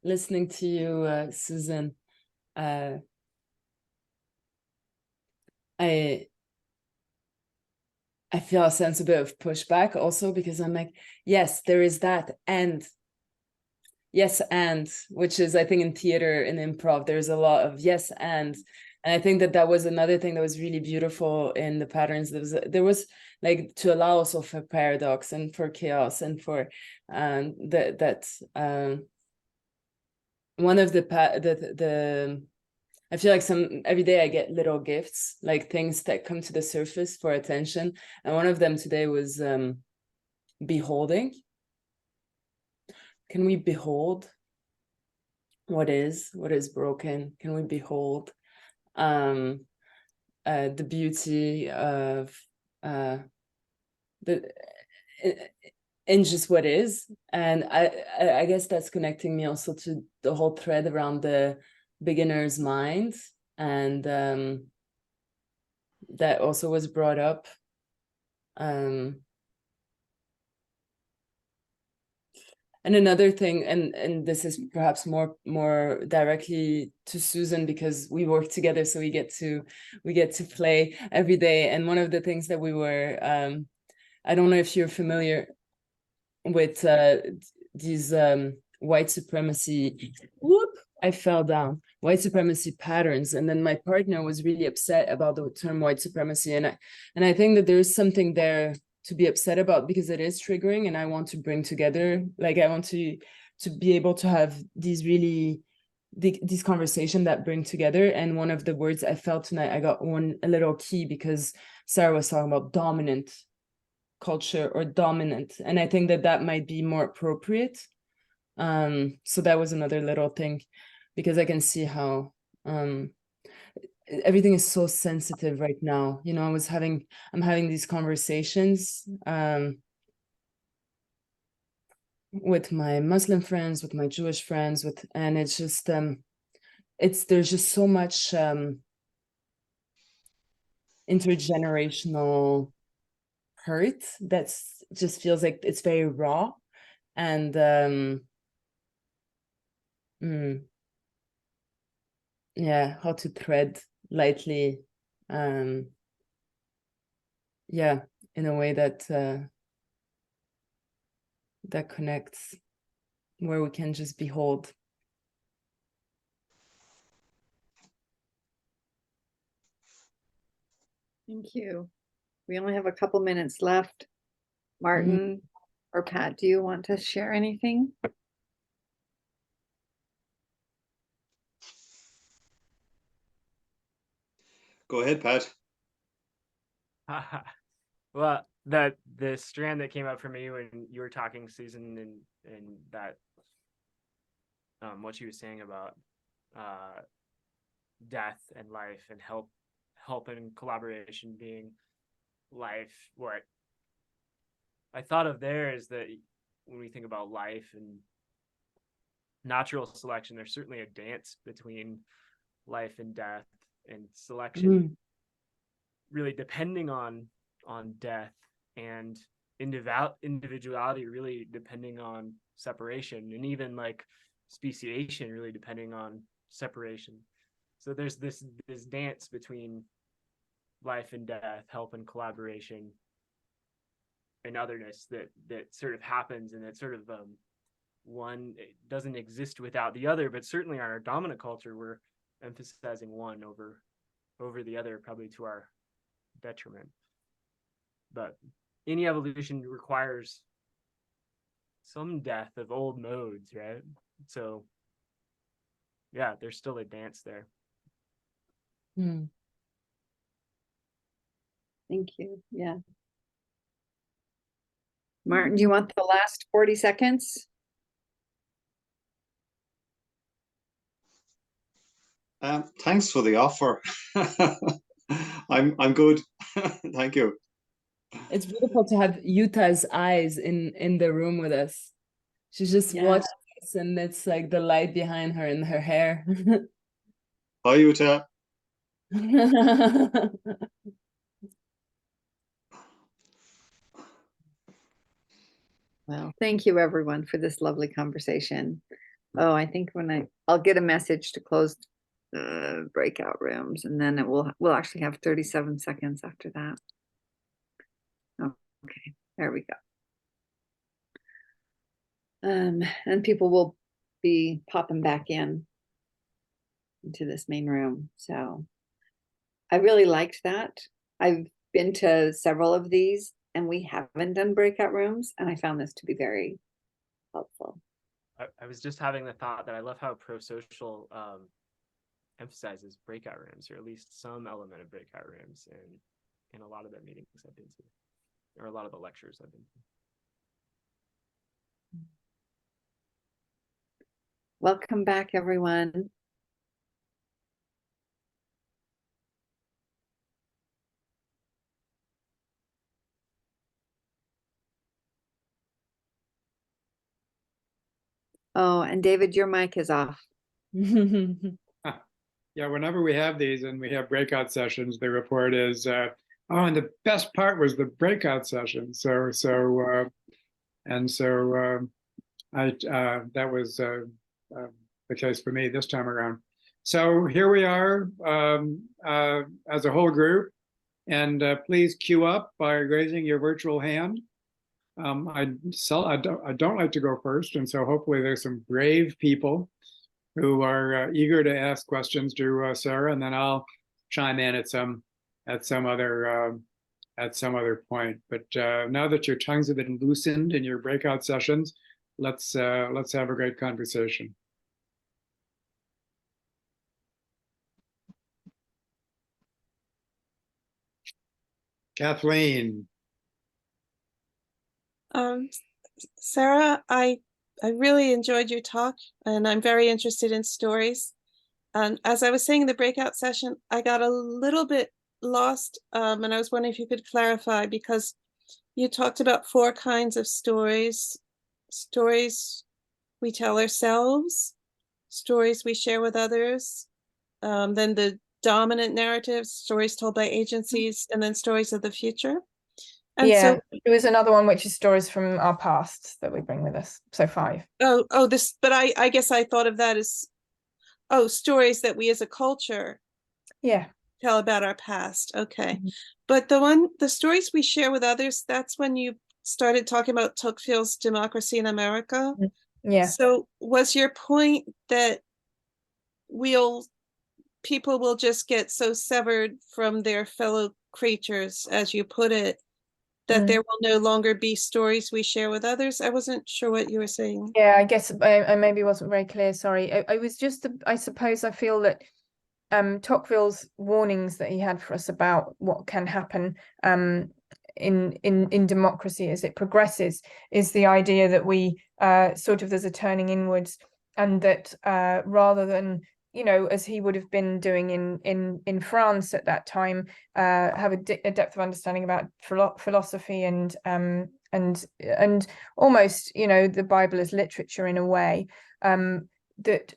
Listening to you, Susan, I feel a sense a bit of pushback also, because I'm like, yes, there is that, and yes, and, which is, I think, in theater and improv, there's a lot of yes, and I think that was another thing that was really beautiful in the patterns. There was like, to allow also for paradox and for chaos and for one of the I feel like every day I get little gifts, like things that come to the surface for attention. And one of them today was beholding. Can we behold what is broken? Can we behold the beauty of in just what is? And I guess that's connecting me also to the whole thread around the beginner's mind, and that also was brought up. And another thing, and this is perhaps more directly to Susan, because we work together, so we get to play every day. And one of the things that we were, I don't know if you're familiar with these white supremacy. Whoop! I fell down. White supremacy patterns, and then my partner was really upset about the term white supremacy, and I think that there's something there to be upset about, because it is triggering, and I want to bring together, like, I want to be able to have these conversations that bring together. And one of the words I felt tonight, I got a little key, because Sarah was talking about dominant culture or dominant, and I think that might be more appropriate. So that was another little thing, because I can see how everything is so sensitive right now. I'm having these conversations with my Muslim friends, with my Jewish friends, and it's just there's just so much intergenerational hurt that's just feels like it's very raw. And how to thread lightly, in a way that connects, where we can just behold. Thank you. We only have a couple minutes left. Martin or Pat, do you want to share anything? Go ahead, Pat. Well, the strand that came up for me when you were talking, Susan, and that what she was saying about death and life, and help and collaboration being life. What I thought of there is that when we think about life and natural selection, there's certainly a dance between life and death, and selection really depending on death, and individuality really depending on separation, and even like speciation really depending on separation. So there's this dance between life and death, help and collaboration, and otherness that sort of happens, and that sort of one doesn't exist without the other. But certainly in our dominant culture, we're emphasizing one over the other, probably to our detriment. But any evolution requires some death of old modes, right? So yeah, there's still a dance there. Thank you. Yeah. Martin, do you want the last 40 seconds? Thanks for the offer. I'm good. Thank you. It's beautiful to have Utah's eyes in the room with us. She's just watching us, and it's like the light behind her and her hair. Hi, Utah. Well, thank you everyone for this lovely conversation. Oh, I think I'll get a message to close the breakout rooms, and then we'll actually have 37 seconds after that. Okay, there we go. And people will be popping back into this main room. So I really liked that. I've been to several of these, and we haven't done breakout rooms, and I found this to be very helpful. I was just having the thought that I love how ProSocial emphasizes breakout rooms, or at least some element of breakout rooms, in a lot of the meetings I've been to, or a lot of the lectures I've been to. Welcome back, everyone. Oh, and David, your mic is off. Yeah, whenever we have these and we have breakout sessions, the report is, oh, and the best part was the breakout session. That was the case for me this time around. So here we are as a whole group, and please queue up by raising your virtual hand. I don't like to go first, and so hopefully there's some brave people who are eager to ask questions to Sarah, and then I'll chime in at some other point. But now that your tongues have been loosened in your breakout sessions, let's have a great conversation. Kathleen. Sarah, I really enjoyed your talk, and I'm very interested in stories. As I was saying in the breakout session, I got a little bit lost, and I was wondering if you could clarify, because you talked about 4 kinds of stories: stories we tell ourselves, stories we share with others, then the dominant narratives, stories told by agencies, and then stories of the future. And so there was another one, which is stories from our past that we bring with us. So 5. But I guess I thought of that as, stories that we as a culture tell about our past. Okay. But the stories we share with others, that's when you started talking about Tocqueville's Democracy in America. So was your point that people will just get so severed from their fellow creatures, as you put it, that there will no longer be stories we share with others? I wasn't sure what you were saying. Yeah, I guess I maybe wasn't very clear. Sorry. I was just, I suppose I feel that Tocqueville's warnings that he had for us about what can happen in democracy as it progresses is the idea that we there's a turning inwards, and that rather than you know, as he would have been doing in France at that time, have a depth of understanding about philosophy and almost, you know, the Bible as literature in a way, that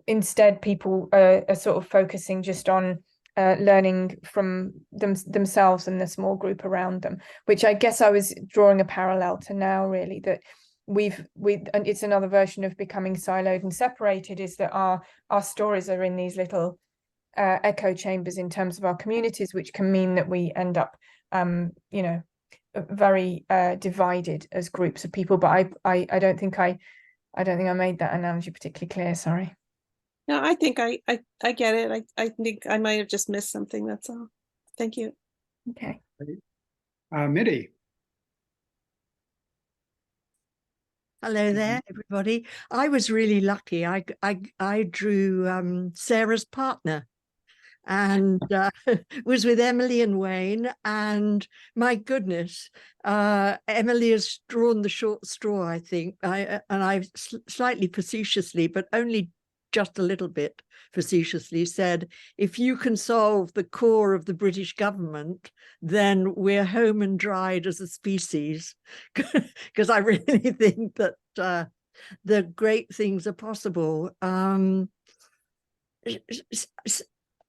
instead people are sort of focusing just on learning from themselves and the small group around them, which I guess I was drawing a parallel to now, really, that and it's another version of becoming siloed and separated, is that our stories are in these little echo chambers in terms of our communities, which can mean that we end up you know, very divided as groups of people. But I don't think I made that analogy particularly clear, sorry. No, I think I get it. I think I might have just missed something, that's all. Thank you. Okay. Mitty. Hello there, everybody. I was really lucky. I drew Sarah's partner, and was with Emily and Wayne, and my goodness, Emily has drawn the short straw, I think. I slightly facetiously, but only just a little bit facetiously, said, if you can solve the core of the British government, then we're home and dried as a species. Because I really think that the great things are possible.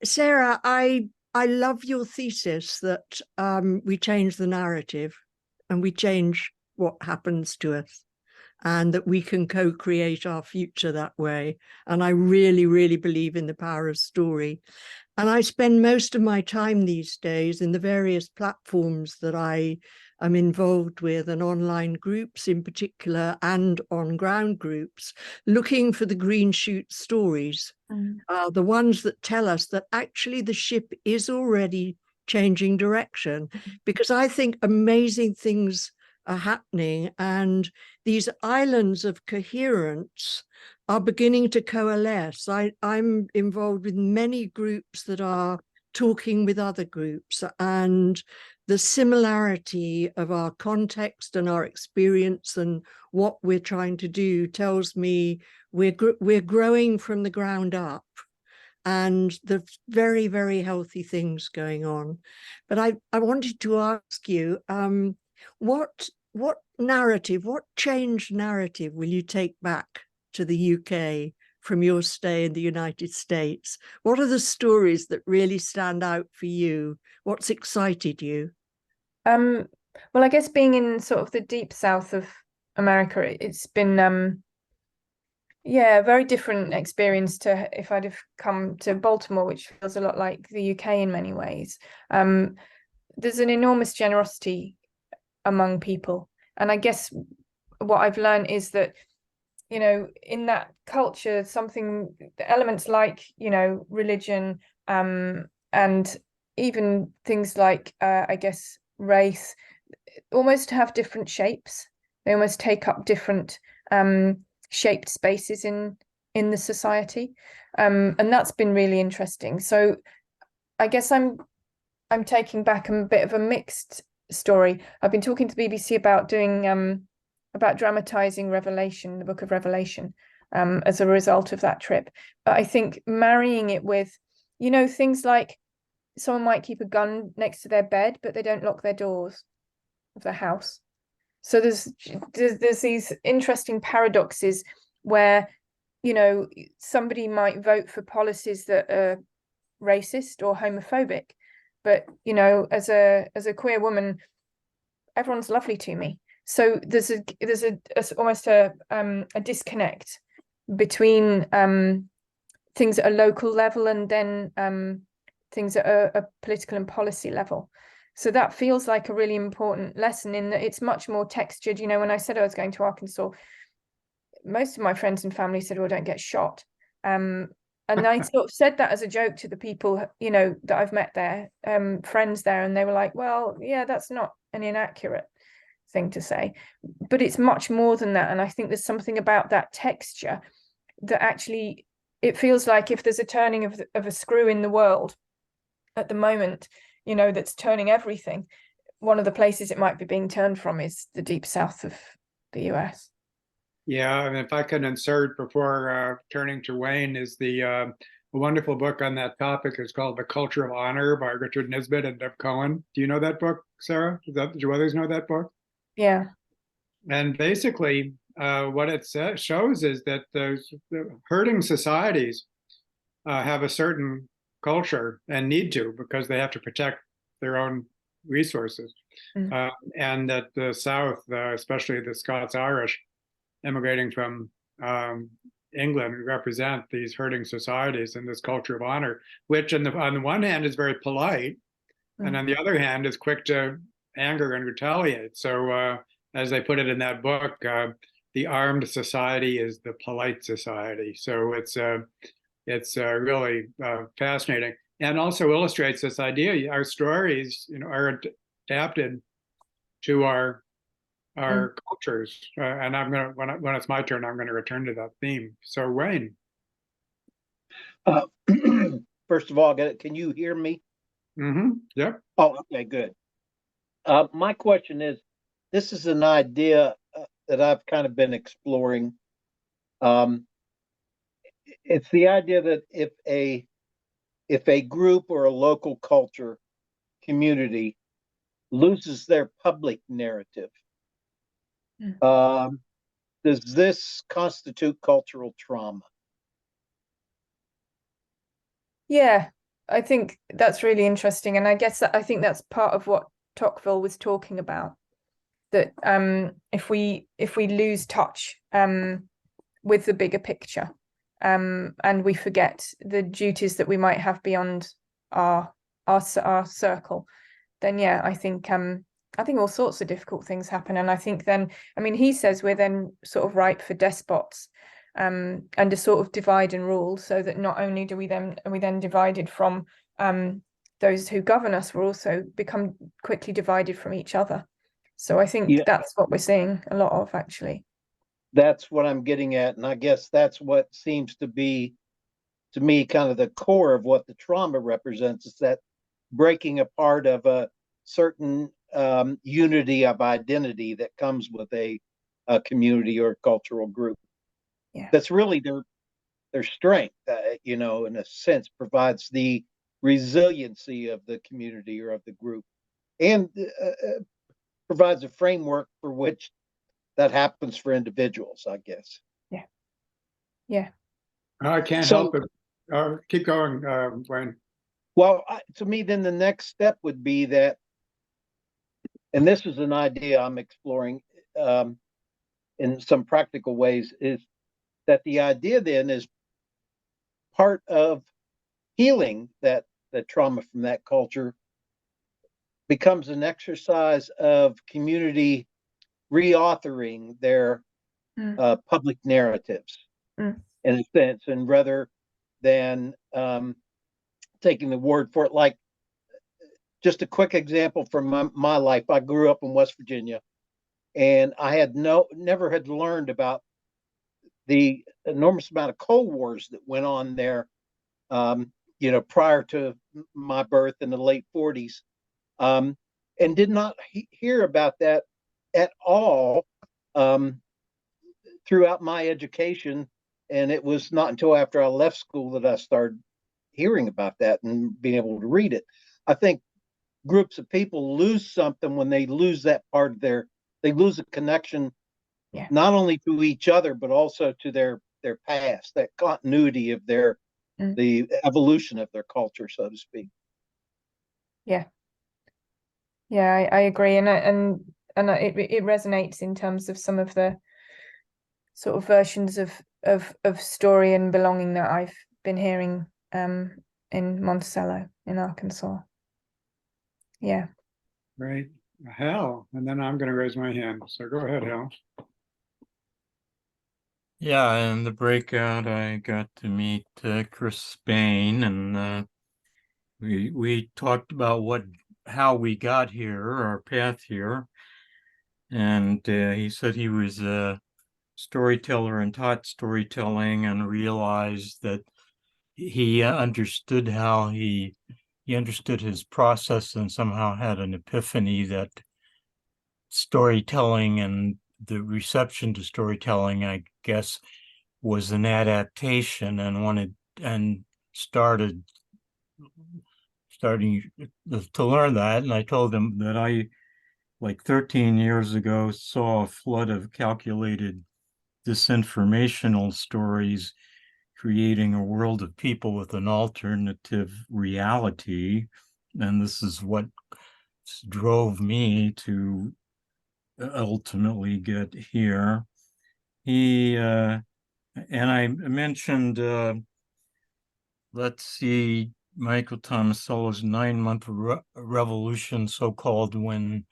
Sarah, I love your thesis that we change the narrative and we change what happens to us, and that we can co-create our future that way. And I really, really believe in the power of story. And I spend most of my time these days in the various platforms that I am involved with, and online groups in particular, and on-ground groups, looking for the green shoot stories, the ones that tell us that actually the ship is already changing direction, because I think amazing things are happening, and these islands of coherence are beginning to coalesce. I'm involved with many groups that are talking with other groups, and the similarity of our context and our experience and what we're trying to do tells me we're growing from the ground up, and there's very, very healthy things going on. But I wanted to ask you, what narrative, what changed narrative will you take back to the UK from your stay in the United States? What are the stories that really stand out for you? What's excited you? Well, I guess being in sort of the deep south of America, it's been yeah, a very different experience to if I'd have come to Baltimore, which feels a lot like the UK in many ways. There's an enormous generosity among people. And I guess what I've learned is that, you know, in that culture, elements like, you know, religion, and even things like, I guess, race, almost have different shapes. They almost take up different shaped spaces in the society. And that's been really interesting. So I guess I'm taking back a bit of a mixed story. I've been talking to the BBC about doing about dramatizing Revelation, the book of Revelation, as a result of that trip. But I think marrying it with, you know, things like someone might keep a gun next to their bed, but they don't lock their doors of their house. So there's these interesting paradoxes where, you know, somebody might vote for policies that are racist or homophobic, but, you know, as a queer woman, everyone's lovely to me. So there's almost a disconnect between things at a local level and then things at a political and policy level. So that feels like a really important lesson in that it's much more textured. You know, when I said I was going to Arkansas, most of my friends and family said, "Oh, don't get shot." And I sort of said that as a joke to the people, you know, that I've met there, friends there, and they were like, "Well, yeah, that's not an inaccurate thing to say," but it's much more than that. And I think there's something about that texture that actually it feels like if there's a turning of a screw in the world at the moment, you know, that's turning everything, one of the places it might be being turned from is the deep south of the US. Yeah, and if I can insert before turning to Wayne, is the a wonderful book on that topic. It's called The Culture of Honor by Richard Nisbett and Deb Cohen. Do you know that book, Sarah? Do you others know that book? Yeah. And basically, what it shows is that the herding societies have a certain culture and need to, because they have to protect their own resources. And that the South, especially the Scots-Irish immigrating from England, represent these herding societies and this culture of honor, which on the one hand is very polite, and on the other hand is quick to anger and retaliate. So as they put it in that book, the armed society is the polite society. So it's really fascinating, and also illustrates this idea. Our stories, are adapted to our cultures. And I'm gonna when it's my turn, I'm gonna return to that theme. So Wayne. First of all, can you hear me? Yep. Oh, okay, good. My question is, this is an idea that I've kind of been exploring. It's the idea that if a group or a local culture community loses their public narrative, does this constitute cultural trauma? Yeah, I think that's really interesting, and I guess I think that's part of what Tocqueville was talking about. That if we lose touch with the bigger picture, and we forget the duties that we might have beyond our circle, then yeah, I think all sorts of difficult things happen. And I think then, he says we're then sort of ripe for despots, and a sort of divide and rule, so that not only are we then divided from those who govern us, we're also become quickly divided from each other. So I think that's what we're seeing a lot of, actually. That's what I'm getting at. And I guess that's what seems to be, to me, kind of the core of what the trauma represents, is that breaking apart of a certain unity of identity that comes with a community or a cultural group. Yeah. That's really their strength, in a sense, provides the resiliency of the community or of the group, and provides a framework for which that happens for individuals, I guess. Yeah. I can't help it. Keep going, Wayne. Well, to me, then the next step would be that, and this is an idea I'm exploring in some practical ways, is that the idea then is part of healing that the trauma from that culture becomes an exercise of community reauthoring their public narratives in a sense, and rather than taking the word for it. Like, just a quick example from my life. I grew up in West Virginia, and I had never had learned about the enormous amount of Cold Wars that went on there, prior to my birth in the late 40s, and did not hear about that at all throughout my education. And it was not until after I left school that I started hearing about that and being able to read it. I think groups of people lose something when they lose that part of they lose a connection, not only to each other, but also to their past, that continuity of the evolution of their culture, so to speak. Yeah, I agree, and it resonates in terms of some of the sort of versions of story and belonging that I've been hearing in Monticello in Arkansas. Yeah. Right. Hal, and then I'm going to raise my hand. So go ahead, Hal. Yeah, in the breakout, I got to meet Chris Spain, and we talked about how we got here, our path here, and he said he was a storyteller and taught storytelling, and realized that he understood how he understood his process, and somehow had an epiphany that storytelling and the reception to storytelling, I guess, was an adaptation, and starting to learn that, and I told them that I, like 13 years ago, saw a flood of calculated disinformational stories creating a world of people with an alternative reality, and this is what drove me to ultimately get here. And I mentioned, let's see, Michael Tomasello's 9-month revolution, so-called, when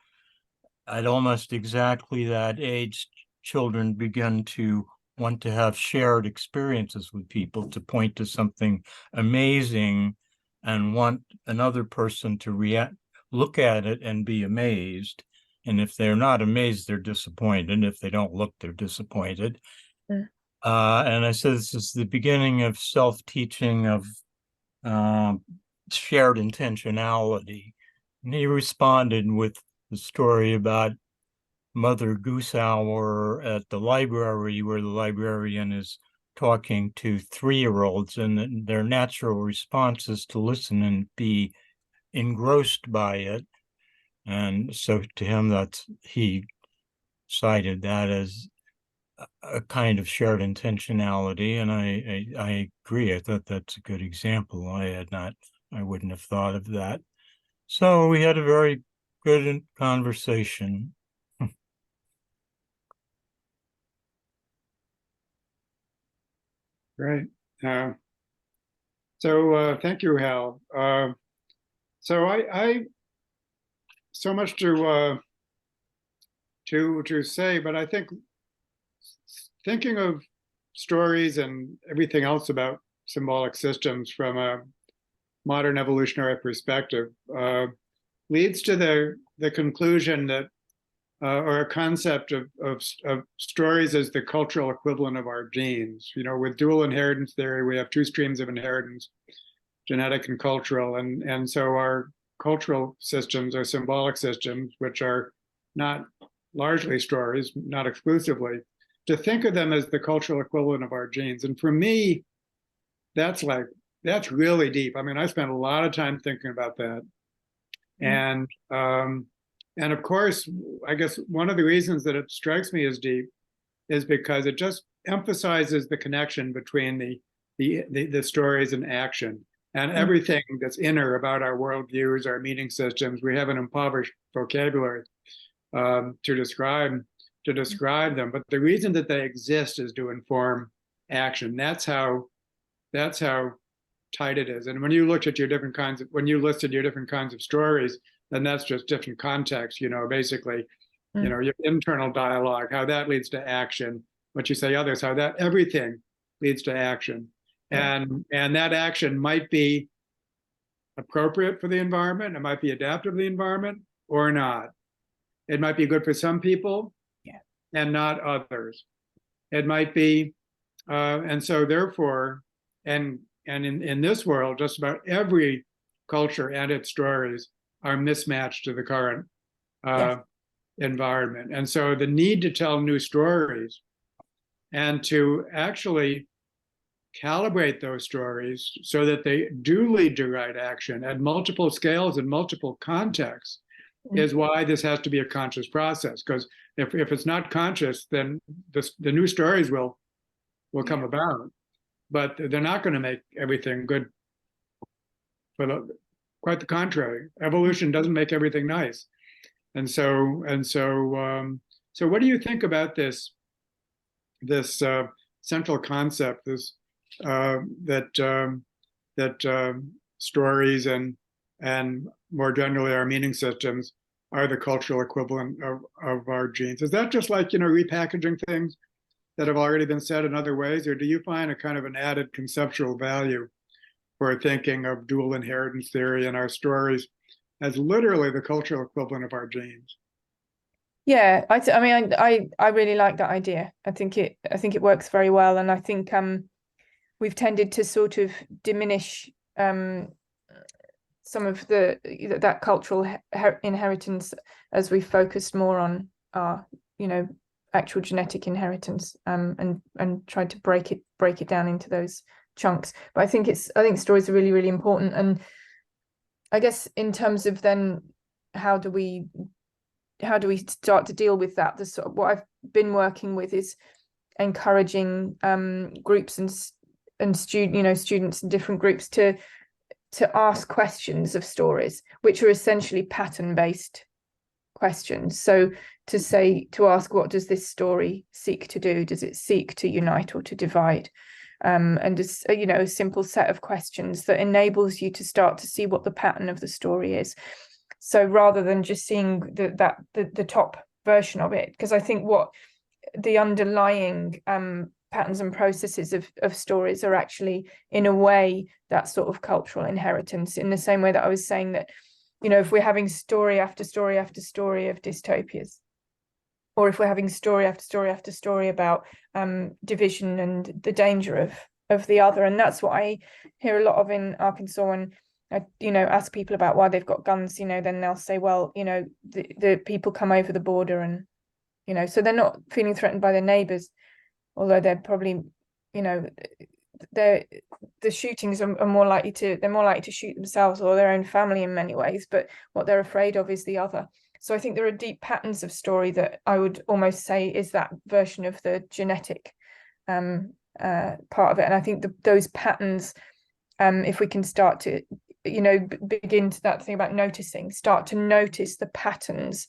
at almost exactly that age, children begin to want to have shared experiences with people, to point to something amazing and want another person to look at it and be amazed. And if they're not amazed, they're disappointed. If they don't look, they're disappointed. And I said, this is the beginning of self-teaching of shared intentionality. And he responded with the story about Mother Goose Hour at the library, where the librarian is talking to 3-year-olds, and their natural response is to listen and be engrossed by it. And so to him, he cited that as a kind of shared intentionality, and I agree. I thought that's a good example. I wouldn't have thought of that. So we had a very good conversation. Great. So thank you, Hal. So I so much to say, but I think thinking of stories and everything else about symbolic systems from a modern evolutionary perspective leads to the conclusion that, or a concept of stories as the cultural equivalent of our genes. You know, with dual inheritance theory, we have 2 streams of inheritance, genetic and cultural, and so our cultural systems are symbolic systems, which are not largely stories, not exclusively. To think of them as the cultural equivalent of our genes, and for me, that's really deep. I mean, I spent a lot of time thinking about that, and of course, I guess one of the reasons that it strikes me as deep is because it just emphasizes the connection between the stories and action, and everything that's inner about our worldviews, our meaning systems. We have an impoverished vocabulary to describe them, but the reason that they exist is to inform action. That's how tight it is. And when you looked at when you listed your different kinds of stories, then that's just different context, you know, basically, you know, your internal dialogue, how that leads to action, what you say others, how that everything leads to action. And that action might be appropriate for the environment, it might be adaptive to the environment, or not. It might be good for some people and not others. It might be, and so therefore, and in this world, just about every culture and its stories are mismatched to the current environment. And so the need to tell new stories and to actually calibrate those stories so that they do lead to right action at multiple scales and multiple contexts is why this has to be a conscious process. Because if it's not conscious, then the new stories will come about, but they're not going to make everything good. Quite the contrary, evolution doesn't make everything nice. And so what do you think about this central concept, that stories and more generally our meaning systems are the cultural equivalent of our genes? Is that just like, you know, repackaging things that have already been said in other ways, or do you find a kind of an added conceptual value for thinking of dual inheritance theory and our stories as literally the cultural equivalent of our genes? Yeah, I mean, I really like that idea. I think it works very well, and I think we've tended to sort of diminish some of that cultural inheritance as we focused more on our, you know, actual genetic inheritance, and tried to break it down into those chunks. But I think stories are really, really important. And I guess in terms of then how do we start to deal with that? What I've been working with is encouraging groups and students in different groups to ask questions of stories, which are essentially pattern-based questions. So to ask, what does this story seek to do? Does it seek to unite or to divide? And it's a simple set of questions that enables you to start to see what the pattern of the story is. So rather than just seeing the top version of it, because I think what the underlying patterns and processes of stories are actually, in a way, that sort of cultural inheritance, in the same way that I was saying that, if we're having story after story after story of dystopias, or if we're having story after story after story about division and the danger of the other. And that's what I hear a lot of in Arkansas when I, ask people about why they've got guns, then they'll say, well, the people come over the border and, so they're not feeling threatened by their neighbors, although they're probably, the shootings are more likely to shoot themselves or their own family in many ways, but what they're afraid of is the other. So I think there are deep patterns of story that I would almost say is that version of the genetic part of it. And I think those patterns, if we can start to, begin to that thing about start to notice the patterns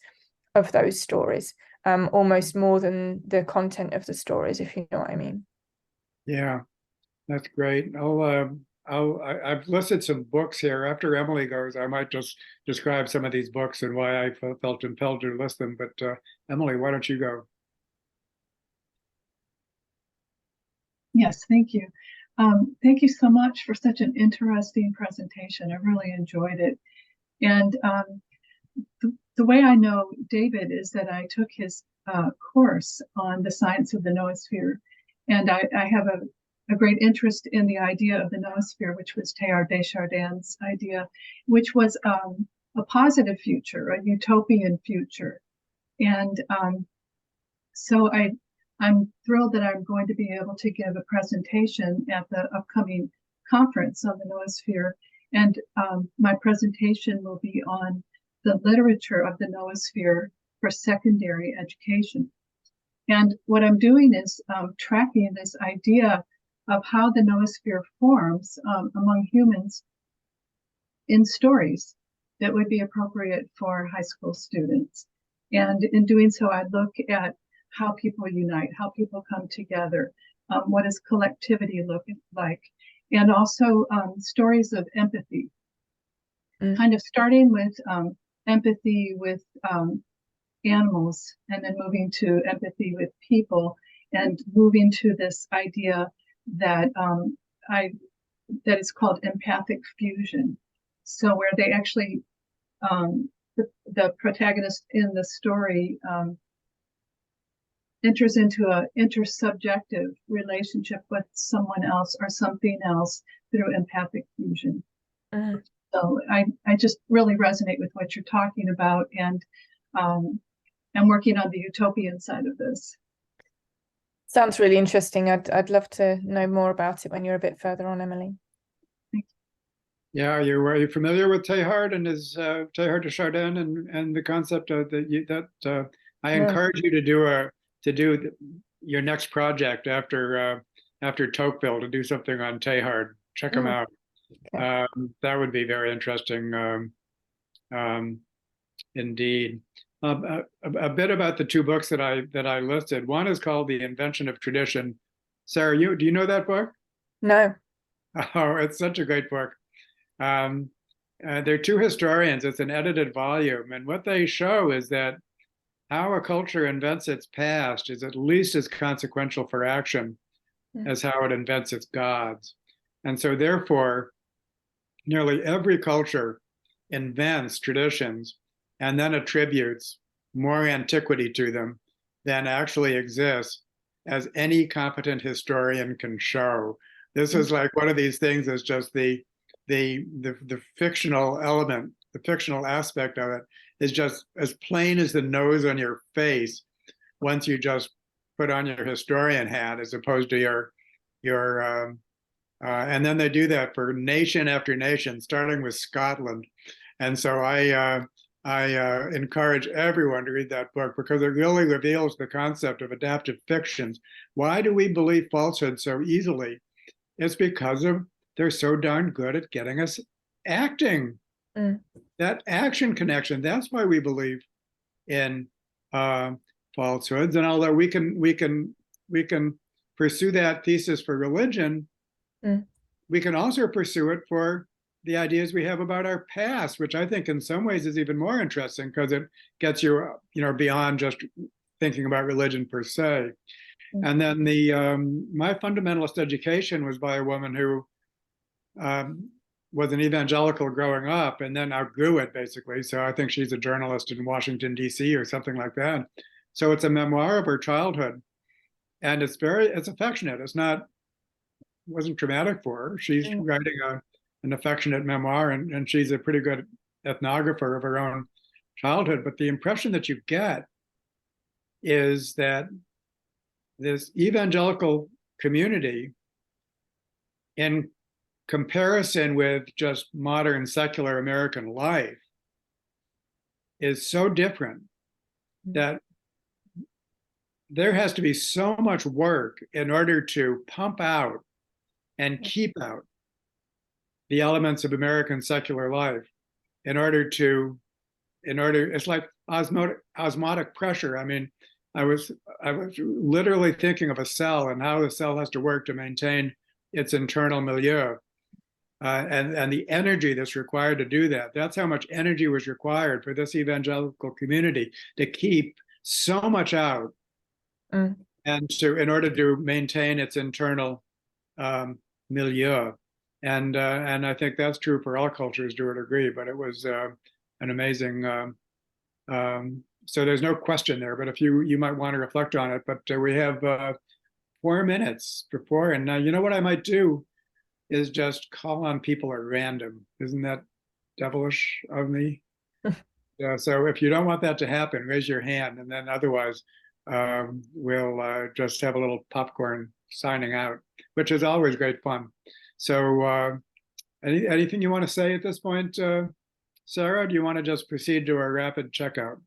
of those stories, almost more than the content of the stories, if you know what I mean. Yeah, that's great. I've listed some books here. After Emily goes, I might just describe some of these books and why I felt impelled to list them. But Emily, why don't you go? Yes, thank you. Thank you so much for such an interesting presentation. I really enjoyed it. And the way I know David is that I took his course on the science of the noosphere. And I have a great interest in the idea of the noosphere, which was Teilhard de Chardin's idea, which was a positive future, a utopian future. And so I'm thrilled that I'm going to be able to give a presentation at the upcoming conference on the noosphere. And my presentation will be on the literature of the noosphere for secondary education. And what I'm doing is tracking this idea of how the noosphere forms among humans in stories that would be appropriate for high school students. And in doing so, I look at how people unite, how people come together, what does collectivity look like, and also stories of empathy, kind of starting with empathy with animals, and then moving to empathy with people, and moving to this idea that that is called empathic fusion. So where they actually, the protagonist in the story enters into an intersubjective relationship with someone else or something else through empathic fusion. So I just really resonate with what you're talking about, and I'm working on the utopian side of this. Sounds really interesting. I'd love to know more about it when you're a bit further on, Emily. Yeah, are you familiar with Teilhard and his Teilhard de Chardin and the concept of that I encourage you to do your next project after Tocqueville, to do something on Teilhard. Check him out. Okay. That would be very interesting, indeed. A bit about the two books that I listed. One is called The Invention of Tradition. Sarah, do you know that book? No. Oh, it's such a great book. They're two historians. It's an edited volume, and what they show is that how a culture invents its past is at least as consequential for action as how it invents its gods. And so therefore, nearly every culture invents traditions and then attributes more antiquity to them than actually exists, as any competent historian can show. This is like one of these things that's just the fictional element, the fictional aspect of it is just as plain as the nose on your face once you just put on your historian hat, as opposed to your And then they do that for nation after nation, starting with Scotland. And so I encourage everyone to read that book because it really reveals the concept of adaptive fictions. Why do we believe falsehood so easily? It's because they're so darn good at getting us acting. That action connection, that's why we believe in falsehoods. And although we can pursue that thesis for religion, we can also pursue it for the ideas we have about our past, which I think in some ways is even more interesting because it gets you, beyond just thinking about religion per se. And then my fundamentalist education was by a woman who was an evangelical growing up and then outgrew it, basically. So I think she's a journalist in Washington, D.C. or something like that. So it's a memoir of her childhood. And it's affectionate. Wasn't traumatic for her. She's writing an affectionate memoir, and she's a pretty good ethnographer of her own childhood. But the impression that you get is that this evangelical community, in comparison with just modern secular American life, is so different that there has to be so much work in order to pump out and keep out the elements of American secular life it's like osmotic pressure. I mean, I was literally thinking of a cell and how the cell has to work to maintain its internal milieu. And the energy that's required to do that. That's how much energy was required for this evangelical community to keep so much out and in order to maintain its internal milieu. And I think that's true for all cultures to a degree, but it was an amazing, so there's no question there, but if you might want to reflect on it, but we have 4 minutes before, and now, you know what I might do is just call on people at random. Isn't that devilish of me? So if you don't want that to happen, raise your hand, and then otherwise we'll just have a little popcorn signing out, which is always great fun. So anything you want to say at this point, Sarah? Do you want to just proceed to a rapid checkout?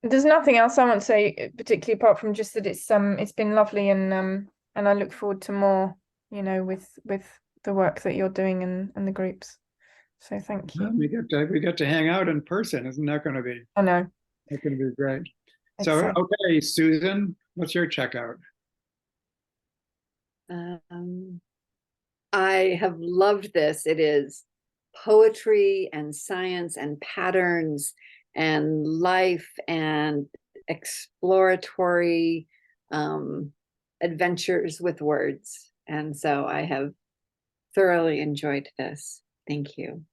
There's nothing else I want to say particularly apart from just that it's been lovely, and I look forward to more, with the work that you're doing and the groups. So thank you. We get to hang out in person. Isn't that going to be? I know. That's going to be great. Excellent. So, okay, Susan, what's your checkout? I have loved this. It is poetry and science and patterns and life and exploratory adventures with words. And so I have thoroughly enjoyed this. Thank you.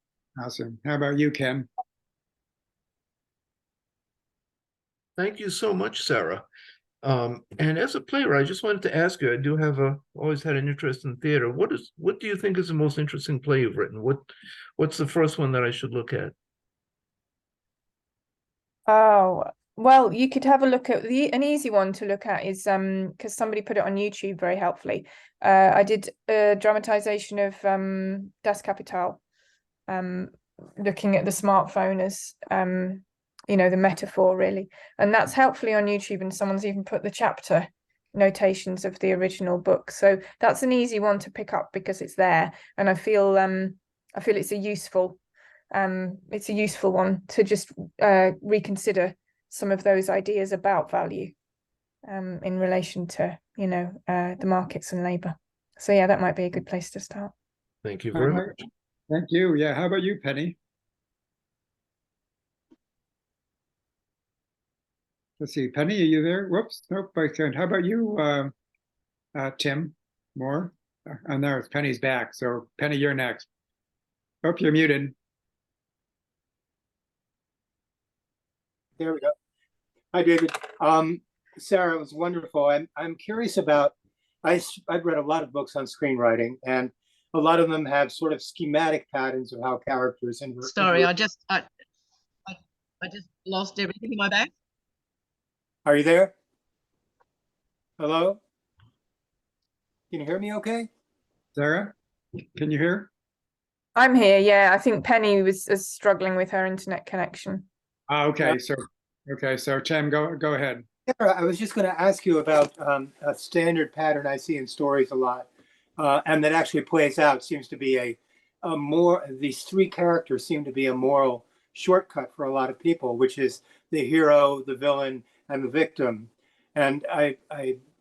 Awesome. How about you, Ken? Thank you so much, Sarah. And as a playwright, I just wanted to ask you, I do have always had an interest in theater. What do you think is the most interesting play you've written? What's the first one that I should look at? Oh, well, you could have a look at an easy one to look at is because somebody put it on YouTube very helpfully. I did a dramatization of Das Kapital, looking at the smartphone as the metaphor really, and that's helpfully on YouTube, and someone's even put the chapter notations of the original book. So that's an easy one to pick up because it's there, and I feel it's a useful one to just reconsider some of those ideas about value in relation to the markets and labor. So yeah, that might be a good place to start. Thank you very much. Thank you. Yeah, how about you, Penny? Let's see, Penny, are you there? Whoops, nope, I can't. How about you, Tim Moore? And there, Penny's back. So Penny, you're next. Oh, you're muted. There we go. Hi, David. Sarah, it was wonderful. I'm curious about, I've read a lot of books on screenwriting, and a lot of them have sort of schematic patterns of how characters and Sorry, I just lost everything in my bag. Are you there? Hello? Can you hear me okay? Sarah, can you hear? I'm here. Yeah, I think Penny was struggling with her internet connection. Okay, so Tim, go ahead. Sarah, I was just going to ask you about a standard pattern I see in stories a lot, and that actually plays out. Seems to be a more, these three characters seem to be a moral shortcut for a lot of people, which is the hero, the villain, and the victim. And I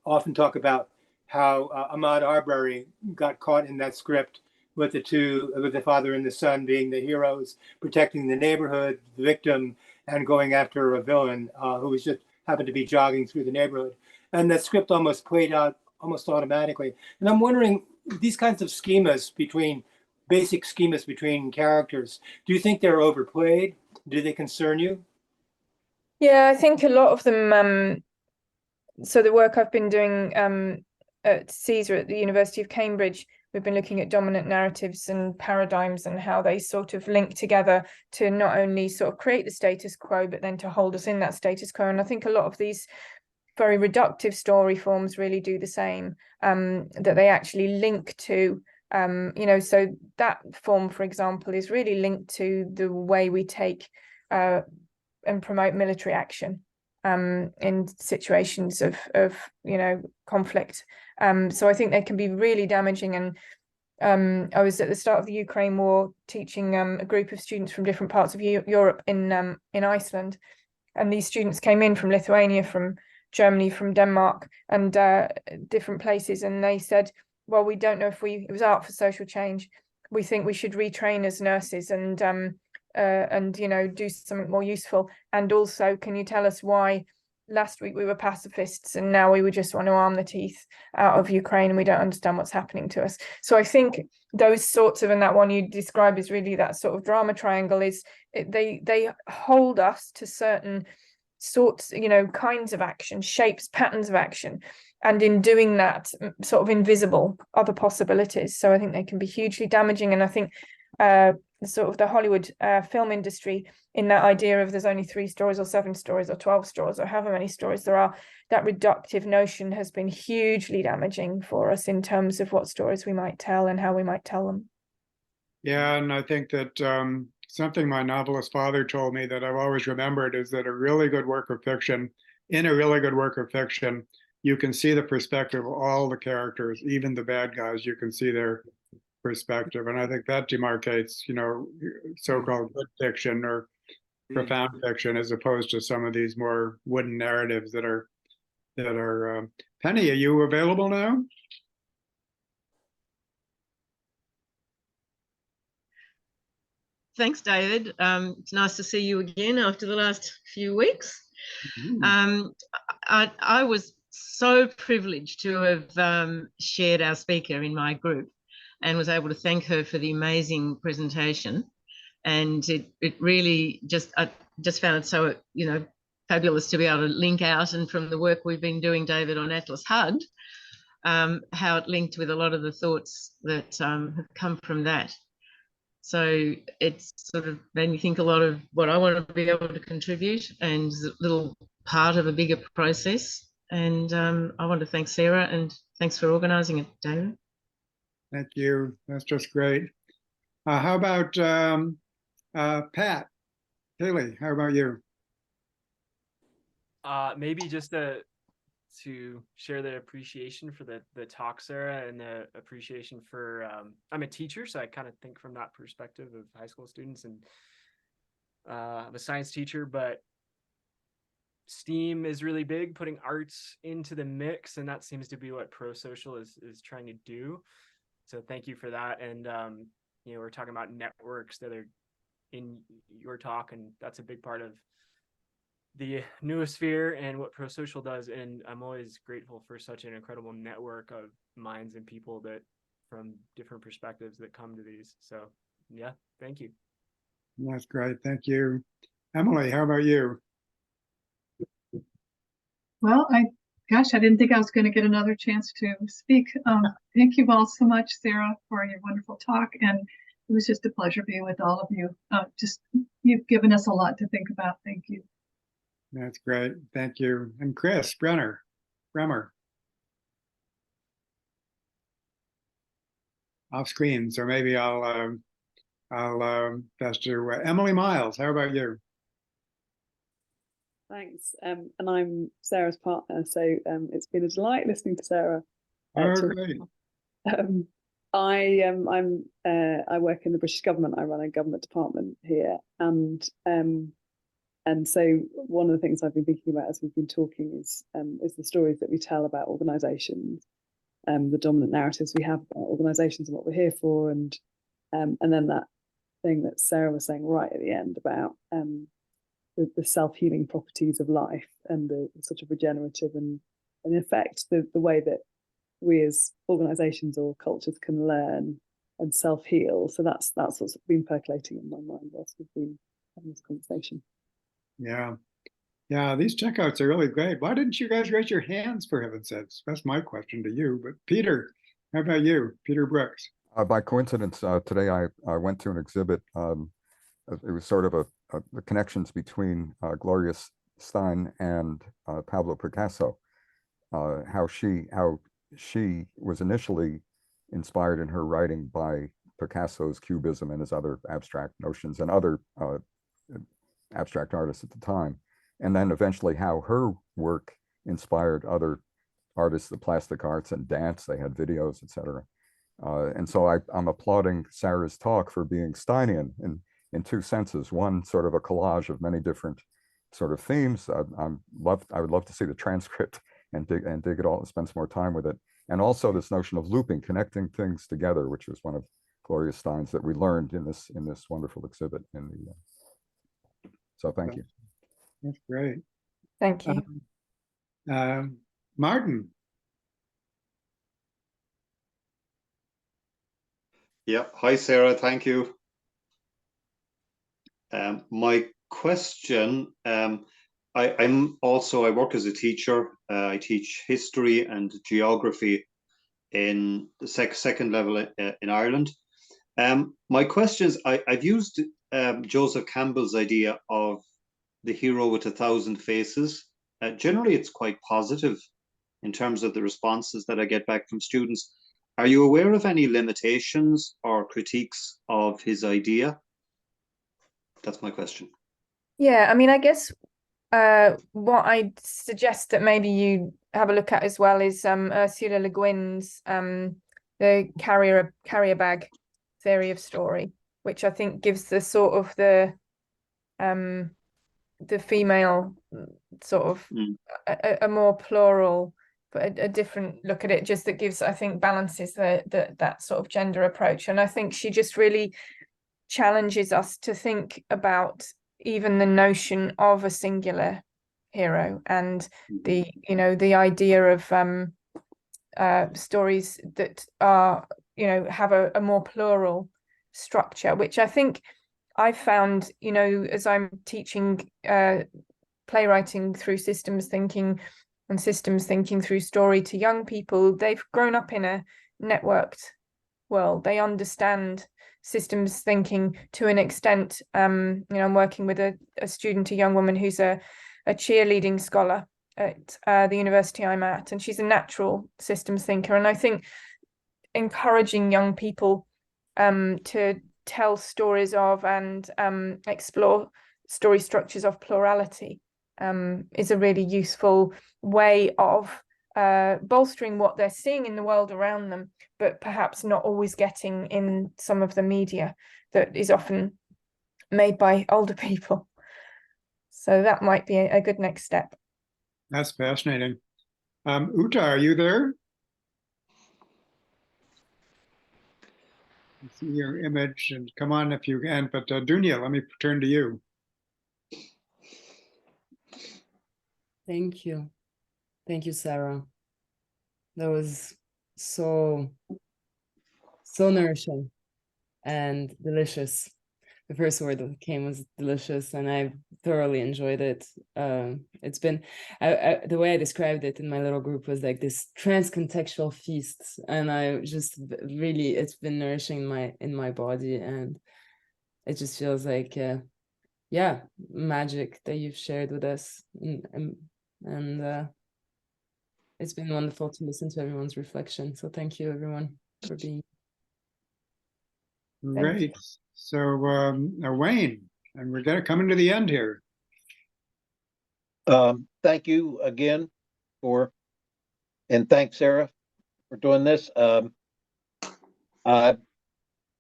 often talk about how Ahmaud Arbery got caught in that script with the father and the son being the heroes, protecting the neighborhood, the victim, and going after a villain who was just happened to be jogging through the neighborhood. And that script almost played out almost automatically. And I'm wondering, these kinds of basic schemas between characters, do you think they're overplayed? Do they concern you? Yeah, I think a lot of them, so the work I've been doing at Caesar at the University of Cambridge, we've been looking at dominant narratives and paradigms and how they sort of link together to not only sort of create the status quo, but then to hold us in that status quo. And I think a lot of these very reductive story forms really do the same, that they actually link to, so that form, for example, is really linked to the way we take and promote military action in situations of conflict. So I think they can be really damaging. And I was at the start of the Ukraine war teaching a group of students from different parts of Europe in Iceland, and these students came in from Lithuania, from Germany, from Denmark, and different places, and they said, well, we don't know if it was art for social change. We think we should retrain as nurses and do something more useful. And also, can you tell us why last week we were pacifists and now we would just want to arm the teeth out of Ukraine and we don't understand what's happening to us? So I think those sorts of, and that one you describe is really that sort of drama triangle, they hold us to certain sorts, kinds of action, shapes, patterns of action, and in doing that, sort of invisible other possibilities. So I think they can be hugely damaging. And I think sort of the Hollywood film industry, in that idea of there's only 3 stories or 7 stories or 12 stories or however many stories there are, that reductive notion has been hugely damaging for us in terms of what stories we might tell and how we might tell them. Yeah, and I think that something my novelist father told me that I've always remembered is that in a really good work of fiction, you can see the perspective of all the characters, even the bad guys. You can see their perspective, and I think that demarcates, so-called good fiction or profound fiction, as opposed to some of these more wooden narratives that are. Penny, are you available now? Thanks, David. It's nice to see you again after the last few weeks. I was so privileged to have shared our speaker in my group and was able to thank her for the amazing presentation. And it really I just found it so, fabulous to be able to link out, and from the work we've been doing, David, on Atlas Hugged, how it linked with a lot of the thoughts that have come from that. So it's sort of made me think a lot of what I want to be able to contribute, and a little part of a bigger process. And I want to thank Sarah, and thanks for organising it, David. Thank you. That's just great. How about Pat? Haley, how about you? Maybe just to share the appreciation for the talk, Sarah, and the appreciation for I'm a teacher, so I kind of think from that perspective of high school students, and I'm a science teacher, but STEAM is really big, putting arts into the mix, and that seems to be what ProSocial is trying to do. So thank you for that. And we're talking about networks that are in your talk, and that's a big part of the noosphere and what ProSocial does. And I'm always grateful for such an incredible network of minds and people that from different perspectives that come to these. So yeah, thank you. That's great. Thank you. Emily, how about you? Well, I didn't think I was going to get another chance to speak. Thank you all so much, Sarah, for your wonderful talk. And it was just a pleasure being with all of you. You've given us a lot to think about. Thank you. That's great. Thank you. And Chris Bremer. off screen. So maybe I'll pass to Emily Miles. How about you? Thanks. And I'm Sarah's partner, so it's been a delight listening to Sarah. Great. I work in the British government. I run a government department here, and so one of the things I've been thinking about as we've been talking is the stories that we tell about organisations, the dominant narratives we have about organisations and what we're here for, and then that thing that Sarah was saying right at the end about the self-healing properties of life and the sort of regenerative and in effect the way that we as organizations or cultures can learn and self-heal. So that's what's been percolating in my mind whilst we've been having this conversation. Yeah. These checkouts are really great. Why didn't you guys raise your hands, for heaven's sakes? That's my question to you. But Peter, how about you? Peter Brooks. By coincidence, today I went to an exhibit. It was sort of the connections between Gloria Stein and Pablo Picasso. How she was initially inspired in her writing by Picasso's Cubism and his other abstract notions and other abstract artists at the time, and then eventually how her work inspired other artists, the plastic arts and dance. They had videos, etc. And so I'm applauding Sarah's talk for being Steinian in two senses. One, sort of a collage of many different sort of themes. I would love to see the transcript and dig it all and spend some more time with it. And also this notion of looping, connecting things together, which was one of Gloria Stein's that we learned in this wonderful exhibit. So thank you. That's great. Thank you. Martin. Yeah. Hi, Sarah. Thank you. My question, I work as a teacher. I teach history and geography in the second level in Ireland. My question is, I've used Joseph Campbell's idea of the hero with 1,000 faces. Generally, it's quite positive in terms of the responses that I get back from students. Are you aware of any limitations or critiques of his idea? That's my question. Yeah, I mean, I guess what I'd suggest that maybe you have a look at as well is Ursula Le Guin's the carrier bag theory of story, which I think gives the sort of the female sort of a more plural but a different look at it, just that gives, I think, balances that sort of gender approach. And I think she just really challenges us to think about even the notion of a singular hero and the idea of stories that are have a more plural structure, which I think I found as I'm teaching playwriting through systems thinking and systems thinking through story to young people. They've grown up in a networked world. They understand systems thinking to an extent. I'm working with a student, a young woman who's a cheerleading scholar at the university I'm at, and she's a natural systems thinker. And I think encouraging young people to tell stories of and explore story structures of plurality is a really useful way of bolstering what they're seeing in the world around them, but perhaps not always getting in some of the media that is often made by older people. So that might be a good next step. That's fascinating. Uta, are you there? I see your image, and come on if you can, but Dunya, let me turn to you. Thank you. Thank you, Sarah. That was so nourishing and delicious. The first word that came was delicious, and I thoroughly enjoyed it. It's been the way I described it in my little group was like this transcontextual feast, and I just really, it's been nourishing in my body, and it just feels like magic that you've shared with us, and it's been wonderful to listen to everyone's reflection. So thank you, everyone, for being. Great. So, Wayne, and we're gonna come into the end here. Thank you again and thanks, Sarah, for doing this. I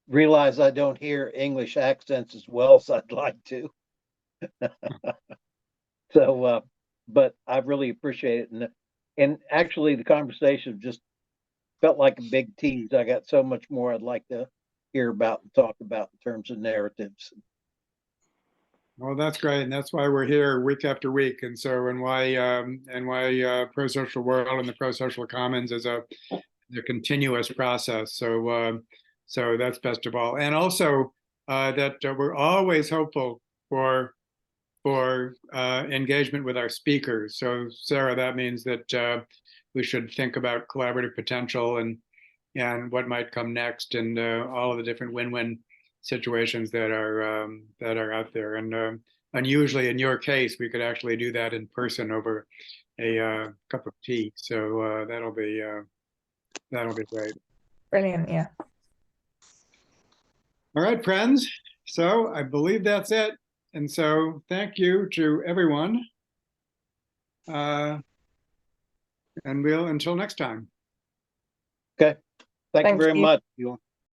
realize I don't hear English accents as well as I'd like to. So, but I really appreciate it. And actually the conversation just felt like a big tease. I got so much more I'd like to hear about and talk about in terms of narratives. Well, that's great, and that's why we're here week after week, and so and why ProSocial World and the ProSocial Commons is a continuous process. So so that's best of all, and also that we're always hopeful for engagement with our speakers. So Sarah, that means that we should think about collaborative potential and what might come next, and all of the different win-win situations that are out there. And unusually, in your case, we could actually do that in person over a cup of tea. So that'll be great. Brilliant, yeah. All right, friends. So I believe that's it. And so thank you to everyone. And we'll until next time. Okay. Thank you very much.